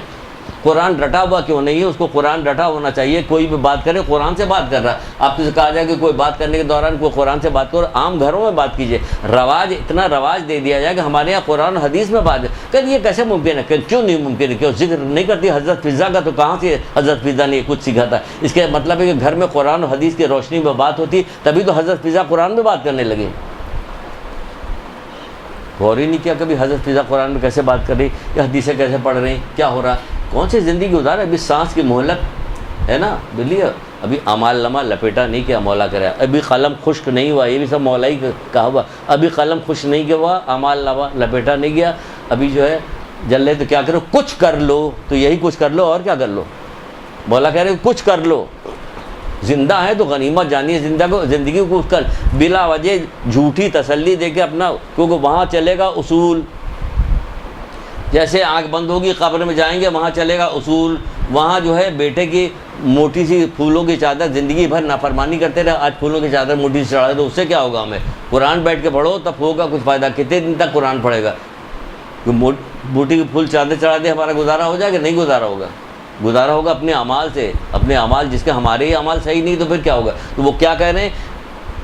قرآن رٹا ہوا کیوں نہیں ہے. اس کو قرآن رٹا ہونا چاہیے. کوئی بھی بات کرے قرآن سے بات کر رہا ہے. آپ سے کہا جائے کہ کوئی بات کرنے کے دوران کوئی قرآن سے بات کرو, عام گھروں میں بات کیجیے. اتنا رواج دے دیا جائے کہ ہمارے یہاں قرآن حدیث میں بات ہے. کہ یہ کیسے ممکن ہے, کہ کیوں نہیں ممکن ہے, کیوں ذکر نہیں کرتی حضرت فضا کا, تو کہاں سے حضرت فضا نے کچھ سیکھا تھا. اس کے مطلب ہے کہ گھر میں قرآن و حدیث کی روشنی میں بات ہوتی, تبھی تو حضرت فضا قرآن میں بات کرنے لگے. غور ہی نہیں کیا کبھی حضرت فضا قرآن میں کیسے بات کر رہی، یا حدیثیں کیسے پڑھ رہی ہیں، کیا ہو رہا، کون سی زندگی گزارا. ابھی سانس کی مہلت ہے نا بلی، ابھی اعمال نامہ لپیٹا نہیں کیا مولا کرے، ابھی قلم خشک نہیں ہوا، یہ بھی سب مولا ہی کہا ہوا. ابھی قلم خشک نہیں ہوا، اعمال نامہ لپیٹا نہیں گیا، ابھی جو ہے جل رہے تو کیا کرو، کچھ کر لو، تو یہی کچھ کر لو، اور کیا کر لو. مولا کہہ رہے کچھ کر لو، زندہ ہے تو غنیمت جانیے، زندگی کو کچھ کر. بلا وجہ جھوٹی تسلی دے کے اپنا، کیونکہ وہاں چلے گا اصول. جیسے آنکھ بند ہوگی قبر میں جائیں گے، وہاں چلے گا اصول. وہاں جو ہے بیٹے کی موٹی سی پھولوں کی چادر، زندگی بھر نافرمانی کرتے رہے، آج پھولوں کی چادر موٹی سی چڑھا دے تو اس سے کیا ہوگا ہمیں. قرآن بیٹھ کے پڑھو تب ہوگا کچھ فائدہ. کتنے دن تک قرآن پڑھے گا؟ موٹی کی پھول چادر چڑھا دے ہمارا گزارا ہو جائے گا؟ نہیں گزارا ہوگا. گزارا ہوگا اپنے اعمال سے، اپنے اعمال، جس کے ہمارے ہی اعمال صحیح نہیں تو پھر کیا ہوگا. تو وہ کیا کہہ رہے ہیں،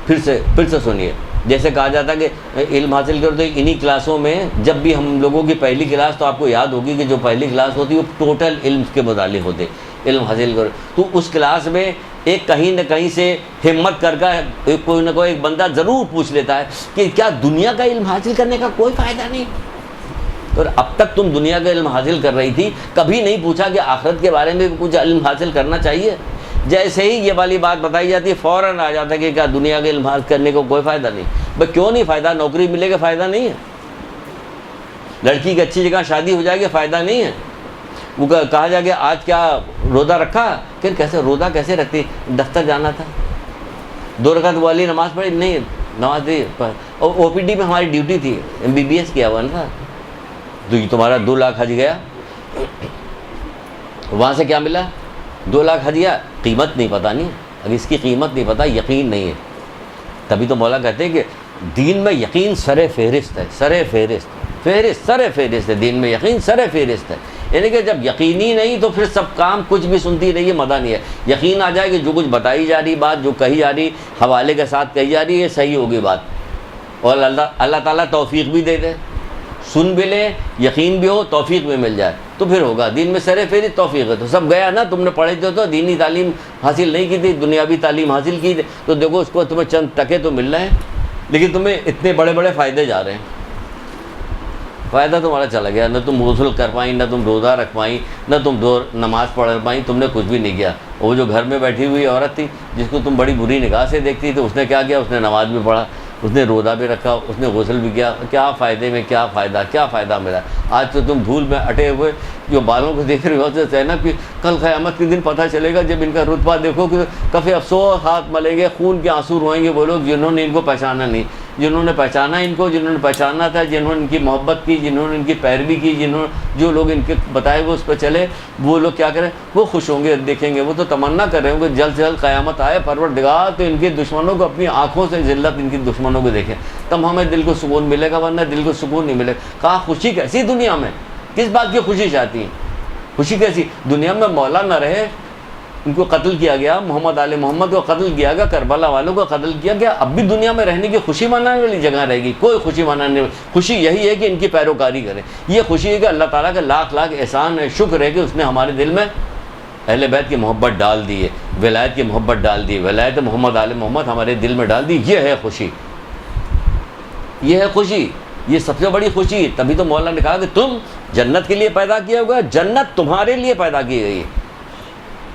پھر سے سنیے. جیسے کہا جاتا ہے کہ علم حاصل کرو تو انہی کلاسوں میں، جب بھی ہم لوگوں کی پہلی کلاس، تو آپ کو یاد ہوگی کہ جو پہلی کلاس ہوتی ہے وہ ٹوٹل علم کے متعلق ہوتے، علم حاصل کرو. تو اس کلاس میں ایک کہیں نہ کہیں سے ہمت کر کے کوئی نہ کوئی ایک بندہ ضرور پوچھ لیتا ہے کہ کیا دنیا کا علم حاصل کرنے کا کوئی فائدہ نہیں؟ اور اب تک تم دنیا کا علم حاصل کر رہی تھی، کبھی نہیں پوچھا کہ آخرت کے بارے میں بھی کچھ علم حاصل کرنا چاہیے؟ جیسے ہی یہ والی بات بتائی جاتی ہے فوراً آ جاتا ہے کہ کیا دنیا کے علم حاصل کرنے کو کوئی فائدہ نہیں. بھائی کیوں نہیں فائدہ؟ نوکری ملے گا فائدہ نہیں ہے، لڑکی کی اچھی جگہ شادی ہو جائے گی فائدہ نہیں ہے. وہ کہا جائے کہ آج کیا روزہ رکھا، پھر کیسے روزہ کیسے رکھتی، دفتر جانا تھا، 2 رکعت والی نماز پڑھی نہیں، نماز دی. اور او پی ڈی میں ہماری ڈیوٹی تھی، MBBS کیا ہوا نا، تو یہ تمہارا 2 لاکھ حج گیا، وہاں سے کیا ملا؟ 2 لاکھ حج گیا. قیمت نہیں پتہ نہیں، اگر اس کی قیمت نہیں پتہ، یقین نہیں ہے. تبھی تو مولا کہتے ہیں کہ دین میں یقین سر فہرست ہے، سر فہرست ہے دین میں یقین، سر فہرست ہے. یعنی کہ جب یقینی نہیں تو پھر سب کام کچھ بھی سنتی رہیے مدہ نہیں ہے. یقین آ جائے کہ جو کچھ بتائی جا رہی بات، جو کہی جا رہی حوالے کے ساتھ کہی جا رہی ہے، صحیح ہوگی بات. اور اللہ تعالیٰ توفیق بھی دے دے، سن بھی لے، یقین بھی ہو، توفیق بھی مل جائے تو پھر ہوگا. دین میں سر فہرست توفیق ہے. تو سب گیا نا، تم نے پڑھے تھے تو دینی تعلیم حاصل نہیں کی تھی، دنیاوی تعلیم حاصل کی تھی، تو دیکھو اس کو تمہیں چند ٹکے تو مل رہے ہیں، لیکن تمہیں اتنے بڑے بڑے فائدے جا رہے ہیں. فائدہ تمہارا چلا گیا، نہ تم غسل کر پائیں، نہ تم روزہ رکھ پائیں، نہ تم 2 نماز پڑھ پائیں، تم نے کچھ بھی نہیں کیا. وہ جو گھر میں بیٹھی ہوئی عورت تھی جس کو تم بڑی بری نگاہ سے دیکھتی تو اس نے کیا کیا؟ اس نے نماز بھی پڑھا، اس نے روزہ بھی رکھا، اس نے غسل بھی کیا. کیا فائدے میں کیا فائدہ ملا؟ آج تو تم دھول میں اٹے ہوئے جو بالوں کو دیکھ رہے ہو سے نا کہ کل قیامت کے دن پتہ چلے گا جب ان کا رتبہ دیکھو کہ کافی افسوس ہاتھ ملیں گے، خون کے آنسو روئیں گے وہ لوگ جنہوں نے ان کو پہچانا نہیں، جنہوں نے پہچانا ان کو، جنہوں نے پہچاننا تھا، جنہوں نے ان کی محبت کی، جنہوں نے ان کی پیروی کی، جو لوگ ان کے بتائے وہ اس پہ چلے، وہ لوگ کیا کریں؟ وہ خوش ہوں گے، دیکھیں گے. وہ تو تمنا کر رہے ہوں گے جلد سے جلد قیامت آئے، پروردگار تو ان کے دشمنوں کو اپنی آنکھوں سے ذلت ان کی دشمنوں کو دیکھیں، تب ہمیں دل کو سکون ملے گا، ورنہ دل کو سکون نہیں ملے گا. کہاں خوشی کیسی دنیا میں؟ کس بات کی خوشی چاہتی ہیں؟ خوشی کیسی دنیا میں؟ مولا نہ رہے، ان کو قتل کیا گیا، محمد آل محمد کو قتل کیا گیا، کربلا والوں کو قتل کیا گیا. اب بھی دنیا میں رہنے کی خوشی منانے والی جگہ رہے گی؟ کوئی خوشی منانے والی. خوشی یہی ہے کہ ان کی پیروکاری کریں. یہ خوشی ہے کہ اللہ تعالیٰ کا لاکھ احسان ہے، شکر ہے کہ اس نے ہمارے دل میں اہل بیت کی محبت ڈال دی ہے، ولایت کی محبت ڈال دی، ولایت محمد آل محمد ہمارے دل میں ڈال دی. یہ ہے خوشی، یہ ہے خوشی، یہ سب سے بڑی خوشی. تبھی تو مولا نے کہا کہ تم جنت کے لیے پیدا کیا ہوگا، جنت تمہارے لیے پیدا کی گئی ہے.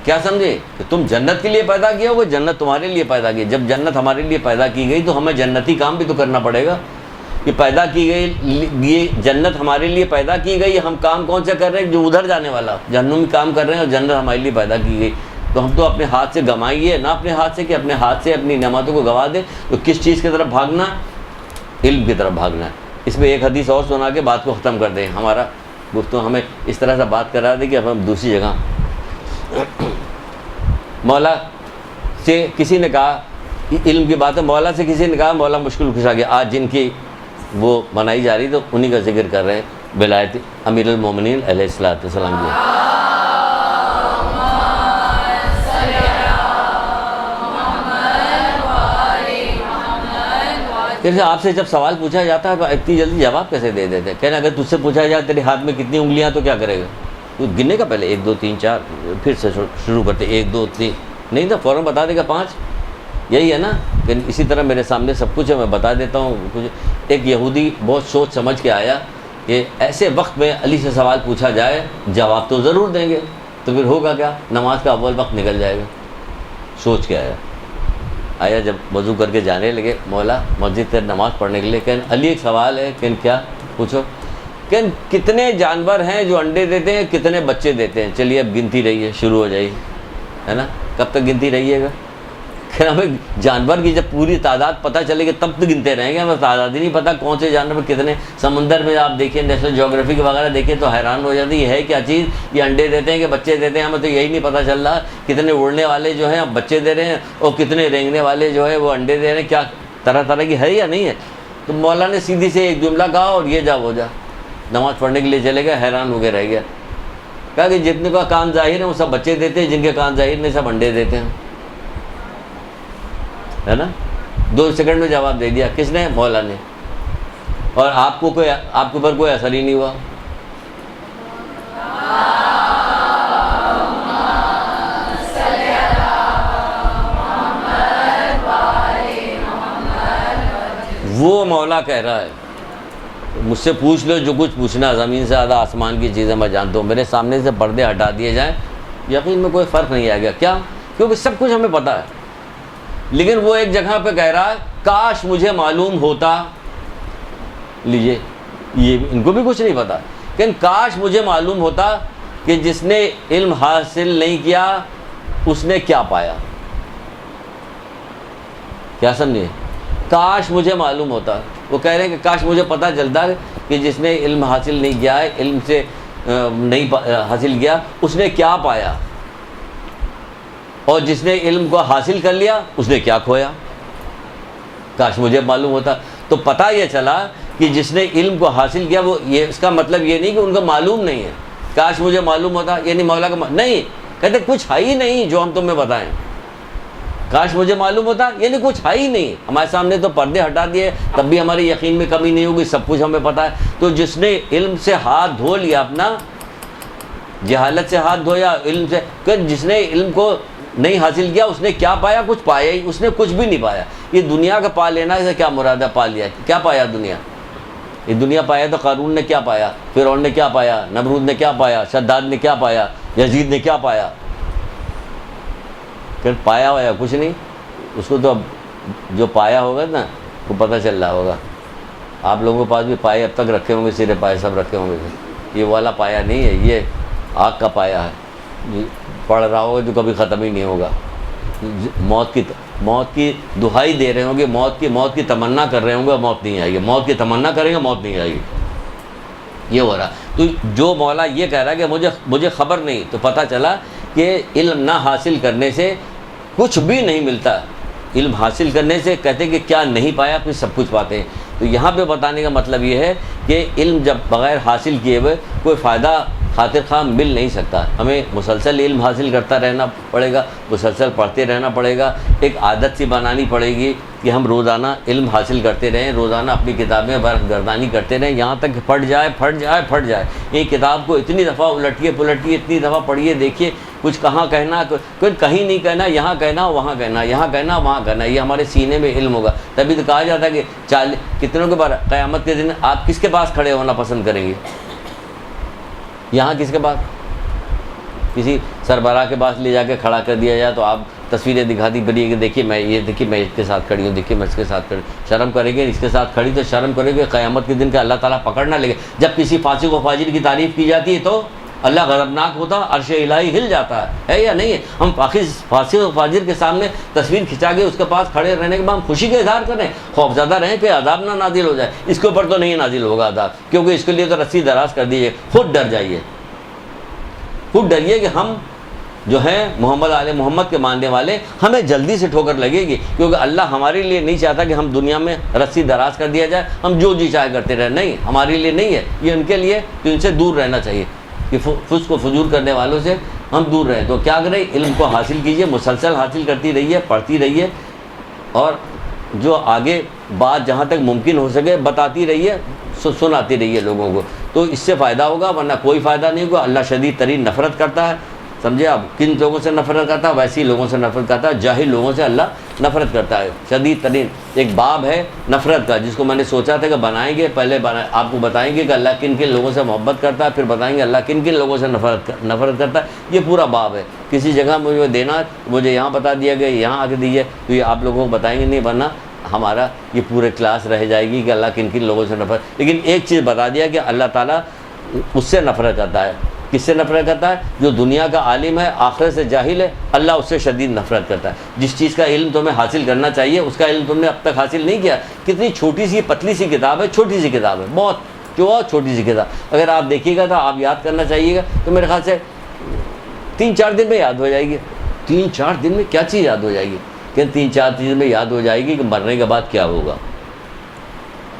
کیا سمجھے؟ کہ تم جنت کے لیے پیدا کیا ہوگا، جنت تمہارے لیے پیدا کی. جب جنت ہمارے لیے پیدا کی گئی تو ہمیں جنتی کام بھی تو کرنا پڑے گا. کہ پیدا کی گئی، یہ جنت ہمارے لیے پیدا کی گئی، ہم کام کون سے کر رہے ہیں؟ جو ادھر جانے والا جہنمی کام کر رہے ہیں، اور جنت ہمارے لیے پیدا کی گئی. تو ہم تو اپنے ہاتھ سے گنوائیے نہ، اپنے ہاتھ سے کہ اپنے ہاتھ سے اپنی نعمتوں کو گنوا دیں. تو کس چیز کی طرف بھاگنا؟ علم کی طرف بھاگنا ہے. اس میں ایک حدیث اور سنا کے بات کو ختم کر دیں. ہمارا گفتگو ہمیں اس طرح سے بات کرا دے کہ اب ہم دوسری جگہ. مولا سے کسی نے کہا، علم کی بات ہے، مولا سے کسی نے کہا مولا مشکل کشا گیا. آج جن کی وہ منائی جا رہی تو انہی کا ذکر کر رہے ہیں، ولایت امیر المومنین علیہ الصلوۃ والسلام کی. جیسے آپ سے جب سوال پوچھا جاتا ہے تو اتنی جلدی جواب کیسے دے دیتے ہیں؟ کہنا اگر تجھ سے پوچھا جائے تیرے ہاتھ میں کتنی انگلیاں تو کیا کرے گا؟ تو گننے کا پہلے 1 2 3 4، پھر سے شروع کرتے 1 2 3، نہیں تو فوراً بتا دے گا 5. یہی ہے نا کہ اسی طرح میرے سامنے سب کچھ ہے، میں بتا دیتا ہوں کچھ۔ ایک یہودی بہت سوچ سمجھ کے آیا کہ ایسے وقت میں علی سے سوال پوچھا جائے جواب تو ضرور دیں گے، تو پھر ہوگا کیا، نماز کا اول وقت نکل جائے گا۔ سوچ کے آیا جب وضو کر کے جانے لگے، مولا مسجد سے نماز پڑھنے کے لیے، کہ علی ایک سوال ہے، کہ کیا پوچھو، کہ کتنے جانور ہیں جو انڈے دیتے ہیں، کتنے بچے دیتے ہیں، چلیے اب گنتی رہیے، شروع ہو جائے گی، ہے نا، کب تک گنتی رہیے گا، کہ ہمیں جانور کی جب پوری تعداد پتہ چلے گی تب تو گنتے رہیں گے، ہمیں تعداد ہی نہیں پتہ کون سے جانور کتنے۔ سمندر میں آپ دیکھیں، نیشنل جیوگرافی وغیرہ دیکھیں تو حیران ہو جاتی ہے کیا چیز، یہ انڈے دیتے ہیں کہ بچے دیتے ہیں، ہمیں تو یہی نہیں پتہ چل رہا، کتنے اڑنے والے جو ہیں بچے دے رہے ہیں اور کتنے رینگنے والے جو ہے وہ انڈے دے رہے ہیں، کیا طرح طرح کی ہے یا نہیں ہے۔ تو مولا نے سیدھی سے ایک جملہ کہا اور یہ جا وہ جا، نماز پڑھنے کے لیے چلے گئے، حیران ہو کے رہ گیا، کہا کہ جتنے کا کان ظاہر ہے وہ سب بچے دیتے ہیں، جن کے کان ظاہر نہیں سب انڈے دیتے ہیں، ہے نا۔ 2 سیکنڈ میں جواب دے دیا، کس نے؟ مولا نے، اور آپ کے اوپر کوئی اثر ہی نہیں ہوا۔ وہ مولا کہہ رہا ہے، مجھ سے پوچھ لو جو کچھ پوچھنا، زمین سے زیادہ آسمان کی چیزیں میں جانتا ہوں، میرے سامنے سے پردے ہٹا دیے جائیں، یقین میں کوئی فرق نہیں آئے گا۔ کیا؟ کیونکہ سب کچھ ہمیں پتہ ہے، لیکن وہ ایک جگہ پہ کہہ رہا ہے کاش مجھے معلوم ہوتا، لیجئے یہ ان کو بھی کچھ نہیں پتا، لیکن کاش مجھے معلوم ہوتا کہ جس نے علم حاصل نہیں کیا اس نے کیا پایا۔ کیا سمجھے؟ کاش مجھے معلوم ہوتا، وہ کہہ رہے ہیں کہ کاش مجھے پتہ چلتا کہ جس نے علم حاصل نہیں کیا ہے، علم سے نہیں حاصل کیا، اس نے کیا پایا، اور جس نے علم کو حاصل کر لیا اس نے کیا کھویا۔ کاش مجھے معلوم ہوتا، تو پتہ یہ چلا کہ جس نے علم کو حاصل کیا وہ، یہ اس کا مطلب یہ نہیں کہ ان کو معلوم نہیں ہے۔ کاش مجھے معلوم ہوتا یعنی مولا کا نہیں، کہتے کچھ ہے ہی نہیں جو ہم تمہیں بتائیں۔ کاش مجھے معلوم ہوتا یعنی کچھ ہے ہی نہیں، ہمارے سامنے تو پردے ہٹا دیے تب بھی ہمارے یقین میں کمی نہیں ہوگی، سب کچھ ہمیں پتہ ہے۔ تو جس نے علم سے ہاتھ دھو لیا اپنا، جہالت سے ہاتھ دھویا، علم سے، کہ جس نے علم کو نہیں حاصل کیا اس نے کیا پایا؟ کچھ پایا ہی، اس نے کچھ بھی نہیں پایا۔ یہ دنیا کا پا لینا سے کیا مراد ہے؟ پا لیا، کیا پایا دنیا؟ یہ دنیا پایا تو قارون نے کیا پایا، فرعون نے کیا پایا، نمرود نے کیا پایا، شداد نے کیا پایا، یزید نے کیا پایا؟ پھر پایا ہوا کچھ نہیں، اس کو تو اب جو پایا ہوگا نا وہ پتہ چل رہا ہوگا۔ آپ لوگوں کے پاس بھی پائے اب تک رکھے ہوں گے، سرے پائے سب رکھے ہوں گے، یہ والا پایا نہیں ہے، یہ آگ کا پایا ہے، پڑھ رہا ہوگا جو کبھی ختم ہی نہیں ہوگا۔ موت کی دہائی دے رہے ہوں گے، موت کی تمنا کر رہے ہوں گے، موت نہیں آئے گی، موت کی تمنا کریں گے موت نہیں آئے گی، یہ ہو رہا۔ تو جو مولا یہ کہہ رہا ہے کہ مجھے خبر نہیں، تو پتہ چلا کہ علم نہ حاصل کرنے سے کچھ بھی نہیں ملتا، علم حاصل کرنے سے کہتے کہ کیا نہیں پایا پھر سب کچھ پاتے ہیں۔ تو یہاں پہ بتانے کا مطلب یہ ہے کہ علم جب بغیر حاصل کیے ہوئے کوئی فائدہ خاطر خواہ مل نہیں سکتا، ہمیں مسلسل علم حاصل کرتا رہنا پڑے گا، مسلسل پڑھتے رہنا پڑے گا، ایک عادت سی بنانی پڑے گی کہ ہم روزانہ علم حاصل کرتے رہیں، روزانہ اپنی کتابیں برف گردانی کرتے رہیں، یہاں تک کہ پھٹ جائے۔ یہ کتاب کو اتنی دفعہ الٹیے پلٹیے، اتنی دفعہ پڑھیے، دیکھیے کچھ کہاں کہنا، کوئی کہیں نہیں کہنا، یہاں کہنا وہاں کہنا، یہاں کہنا وہاں کہنا، یہ ہمارے سینے میں علم ہوگا۔ تبھی تو کہا جاتا ہے کہ کتنوں کے بعد قیامت کے دن آپ کس کے پاس کھڑے ہونا پسند کریں گے؟ یہاں کس کے پاس؟ کسی سربراہ کے پاس لے جا کے کھڑا کر دیا جائے تو آپ تصویریں دکھاتی پڑی کہ دیکھیے میں اس کے ساتھ کھڑی ہوں، دیکھیے میں اس کے ساتھ کھڑی، شرم کریں گے؟ اس کے ساتھ کھڑی تو شرم کریں گے قیامت کے دن کہ اللہ تعالیٰ پکڑنا لے گا۔ جب کسی فاسق و فاجر کی تعریف کی جاتی ہے تو اللہ غضبناک ہوتا، عرش الہی ہل جاتا ہے یا نہیں ہے؟ ہم فاسق و فاجر کے سامنے تصویر کھنچا کے اس کے پاس کھڑے رہنے کے بعد ہم خوشی کا اظہار کریں، خوف زدہ رہیں کہ عذاب نہ نازل ہو جائے۔ اس کے اوپر تو نہیں نازل ہوگا عذاب، کیونکہ اس کے لیے تو رسی دراز کر دیجیے۔ خود ڈر جائیے، خود ڈریے کہ ہم جو ہیں محمد آل محمد کے ماننے والے، ہمیں جلدی سے ٹھوکر لگے گی، کیونکہ اللہ ہمارے لیے نہیں چاہتا کہ ہم دنیا میں رسی دراز کر دیا جائے، ہم جو جی چاہے کرتے رہیں، نہیں، ہمارے لیے نہیں ہے یہ، ان کے لیے، تو ان سے دور رہنا چاہیے کہ فسق و فجور کرنے والوں سے ہم دور رہیں۔ تو کیا کریں؟ علم کو حاصل کیجئے، مسلسل حاصل کرتی رہیے، پڑھتی رہیے، اور جو آگے بات جہاں تک ممکن ہو سکے بتاتی رہیے، سناتی رہیے لوگوں کو، تو اس سے فائدہ ہوگا، ورنہ کوئی فائدہ نہیں ہوگا۔ اللہ شدید ترین نفرت کرتا ہے سمجھے آپ؟ کن لوگوں سے نفرت کرتا ہے؟ ویسی لوگوں سے نفرت کرتا ہے، جاہل لوگوں سے اللہ نفرت کرتا ہے۔ شدید ترین ایک باب ہے نفرت کا، جس کو میں نے سوچا تھا کہ بنائیں گے، پہلے آپ کو بتائیں گے کہ اللہ کن کن لوگوں سے محبت کرتا ہے، پھر بتائیں گے اللہ کن کن لوگوں سے نفرت کرتا ہے۔ یہ پورا باب ہے، کسی جگہ مجھے دینا، مجھے یہاں بتا دیا گیا، یہاں آ کے دیجیے، تو یہ آپ لوگوں کو بتائیں گے نہیں، ورنہ ہمارا یہ پورے کلاس رہ جائے گی کہ اللہ کن کن لوگوں سے نفرت۔ لیکن ایک چیز بتا دیا کہ اللہ تعالیٰ اس سے نفرت کرتا ہے۔ کس سے نفرت کرتا ہے؟ جو دنیا کا عالم ہے، آخرت سے جاہل ہے، اللہ اس سے شدید نفرت کرتا ہے۔ جس چیز کا علم تمہیں حاصل کرنا چاہیے اس کا علم تم نے اب تک حاصل نہیں کیا۔ کتنی چھوٹی سی پتلی سی کتاب ہے، چھوٹی سی کتاب ہے، بہت چھوٹی سی کتاب، اگر آپ دیکھیے گا تو آپ یاد کرنا چاہیے گا تو میرے خیال سے 3-4 دن میں یاد ہو جائے گی۔ 3-4 دن میں کیا چیز یاد ہو جائے گی؟ کہ 3-4 دن میں یاد ہو جائے گی کہ مرنے کے بعد کیا ہوگا۔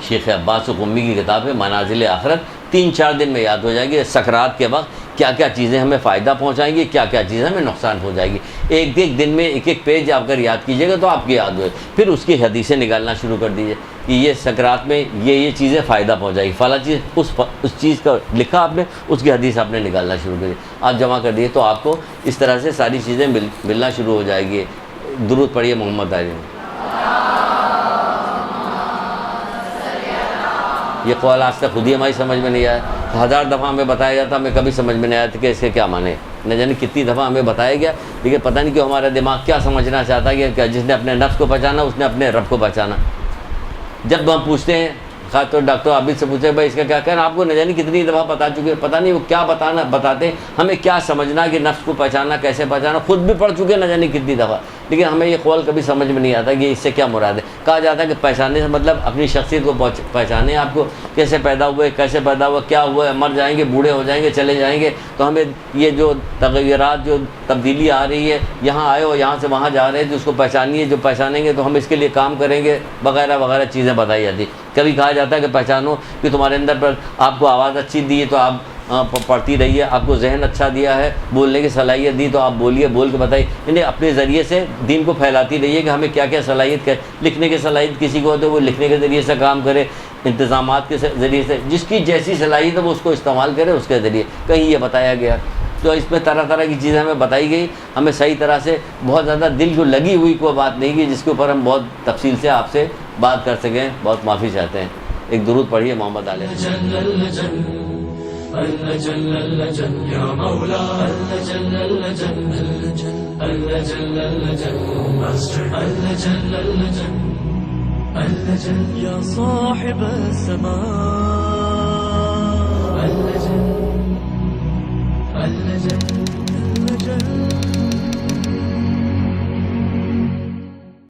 شیخ عباس قمی کی کتاب ہے منازل آخرت، 3-4 دن میں یاد ہو جائے گی۔ سکرات کے وقت کیا کیا چیزیں ہمیں فائدہ پہنچائیں گی، کیا کیا چیزیں ہمیں نقصان پہنچائیں گی۔ ایک دن میں ایک پیج آپ اگر یاد کیجیے گا تو آپ کی یاد ہوئے، پھر اس کی حدیثیں نکالنا شروع کر دیجیے کہ یہ سکرات میں یہ چیزیں فائدہ پہنچائے گی، فلاں چیز اس چیز کا لکھا آپ نے، اس کی حدیث آپ نے نکالنا شروع کر دی، آپ جمع کر دیے تو آپ کو اس طرح سے ساری چیزیں ملنا شروع ہو جائے گی۔ درود پڑھیے محمد عالم۔ یہ قول آج تک خود ہی ہماری سمجھ میں نہیں آیا، 1000 دفعہ ہمیں بتایا جاتا، ہمیں کبھی سمجھ میں نہیں آیا تھا کہ اس کے کیا معنی، نہ جانے کتنی دفعہ ہمیں بتایا گیا، لیکن پتہ نہیں کہ ہمارا دماغ کیا سمجھنا چاہتا ہے کہ جس نے اپنے نفس کو پہچانا اس نے اپنے رب کو پہچانا۔ جب ہم پوچھتے ہیں، خاص طور ڈاکٹر عابد سے پوچھے بھائی اس کا کیا کہنا، آپ کو نہ جانے کتنی دفعہ بتا چکے، پتہ نہیں وہ کیا بتاتے ہیں، ہمیں کیا سمجھنا کہ نفس کو پہچاننا کیسے پہچانا، خود بھی پڑھ چکے نہ جانے کتنی دفعہ، لیکن ہمیں یہ قول کبھی سمجھ میں نہیں آتا کہ اس سے کیا مراد ہے۔ کہا جاتا ہے کہ پہچاننے سے مطلب اپنی شخصیت کو پہچانے، آپ کو کیسے پیدا ہوئے، کیا ہوا ہے، مر جائیں گے، بوڑھے ہو جائیں گے، چلے جائیں گے، تو ہمیں یہ جو تغیرات، جو تبدیلی آ رہی ہے، یہاں آئے ہو یہاں سے وہاں جا رہے ہیں، تو اس کو پہچانیے، جو پہچانیں گے تو ہم اس کے لیے کام کریں گے، وغیرہ وغیرہ چیزیں بتائی جاتی۔ کبھی کہا جاتا ہے کہ پہچانو کہ تمہارے اندر پر آپ کو آواز اچھی دی ہے تو آپ پڑھتی رہیے، آپ کو ذہن اچھا دیا ہے، بولنے کی صلاحیت دی تو آپ بولیے، بول کے بتائیے، یعنی اپنے ذریعے سے دین کو پھیلاتی رہیے کہ ہمیں کیا کیا صلاحیت ہے۔ لکھنے کی صلاحیت کسی کو ہو تو وہ لکھنے کے ذریعے سے کام کرے، انتظامات کے ذریعے سے، جس کی جیسی صلاحیت ہے وہ اس کو استعمال کرے اس کے ذریعے، کہیں یہ بتایا گیا۔ تو اس میں طرح طرح کی چیزیں ہمیں بتائی گئی، ہمیں صحیح طرح سے بہت زیادہ دل کو لگی ہوئی کوئی بات نہیں کی جس کے اوپر ہم بہت تفصیل سے آپ سے بات کر سکیں، بہت معافی چاہتے ہیں۔ ایک درود پڑھیے محمد علیہ۔ يا صاحب السماء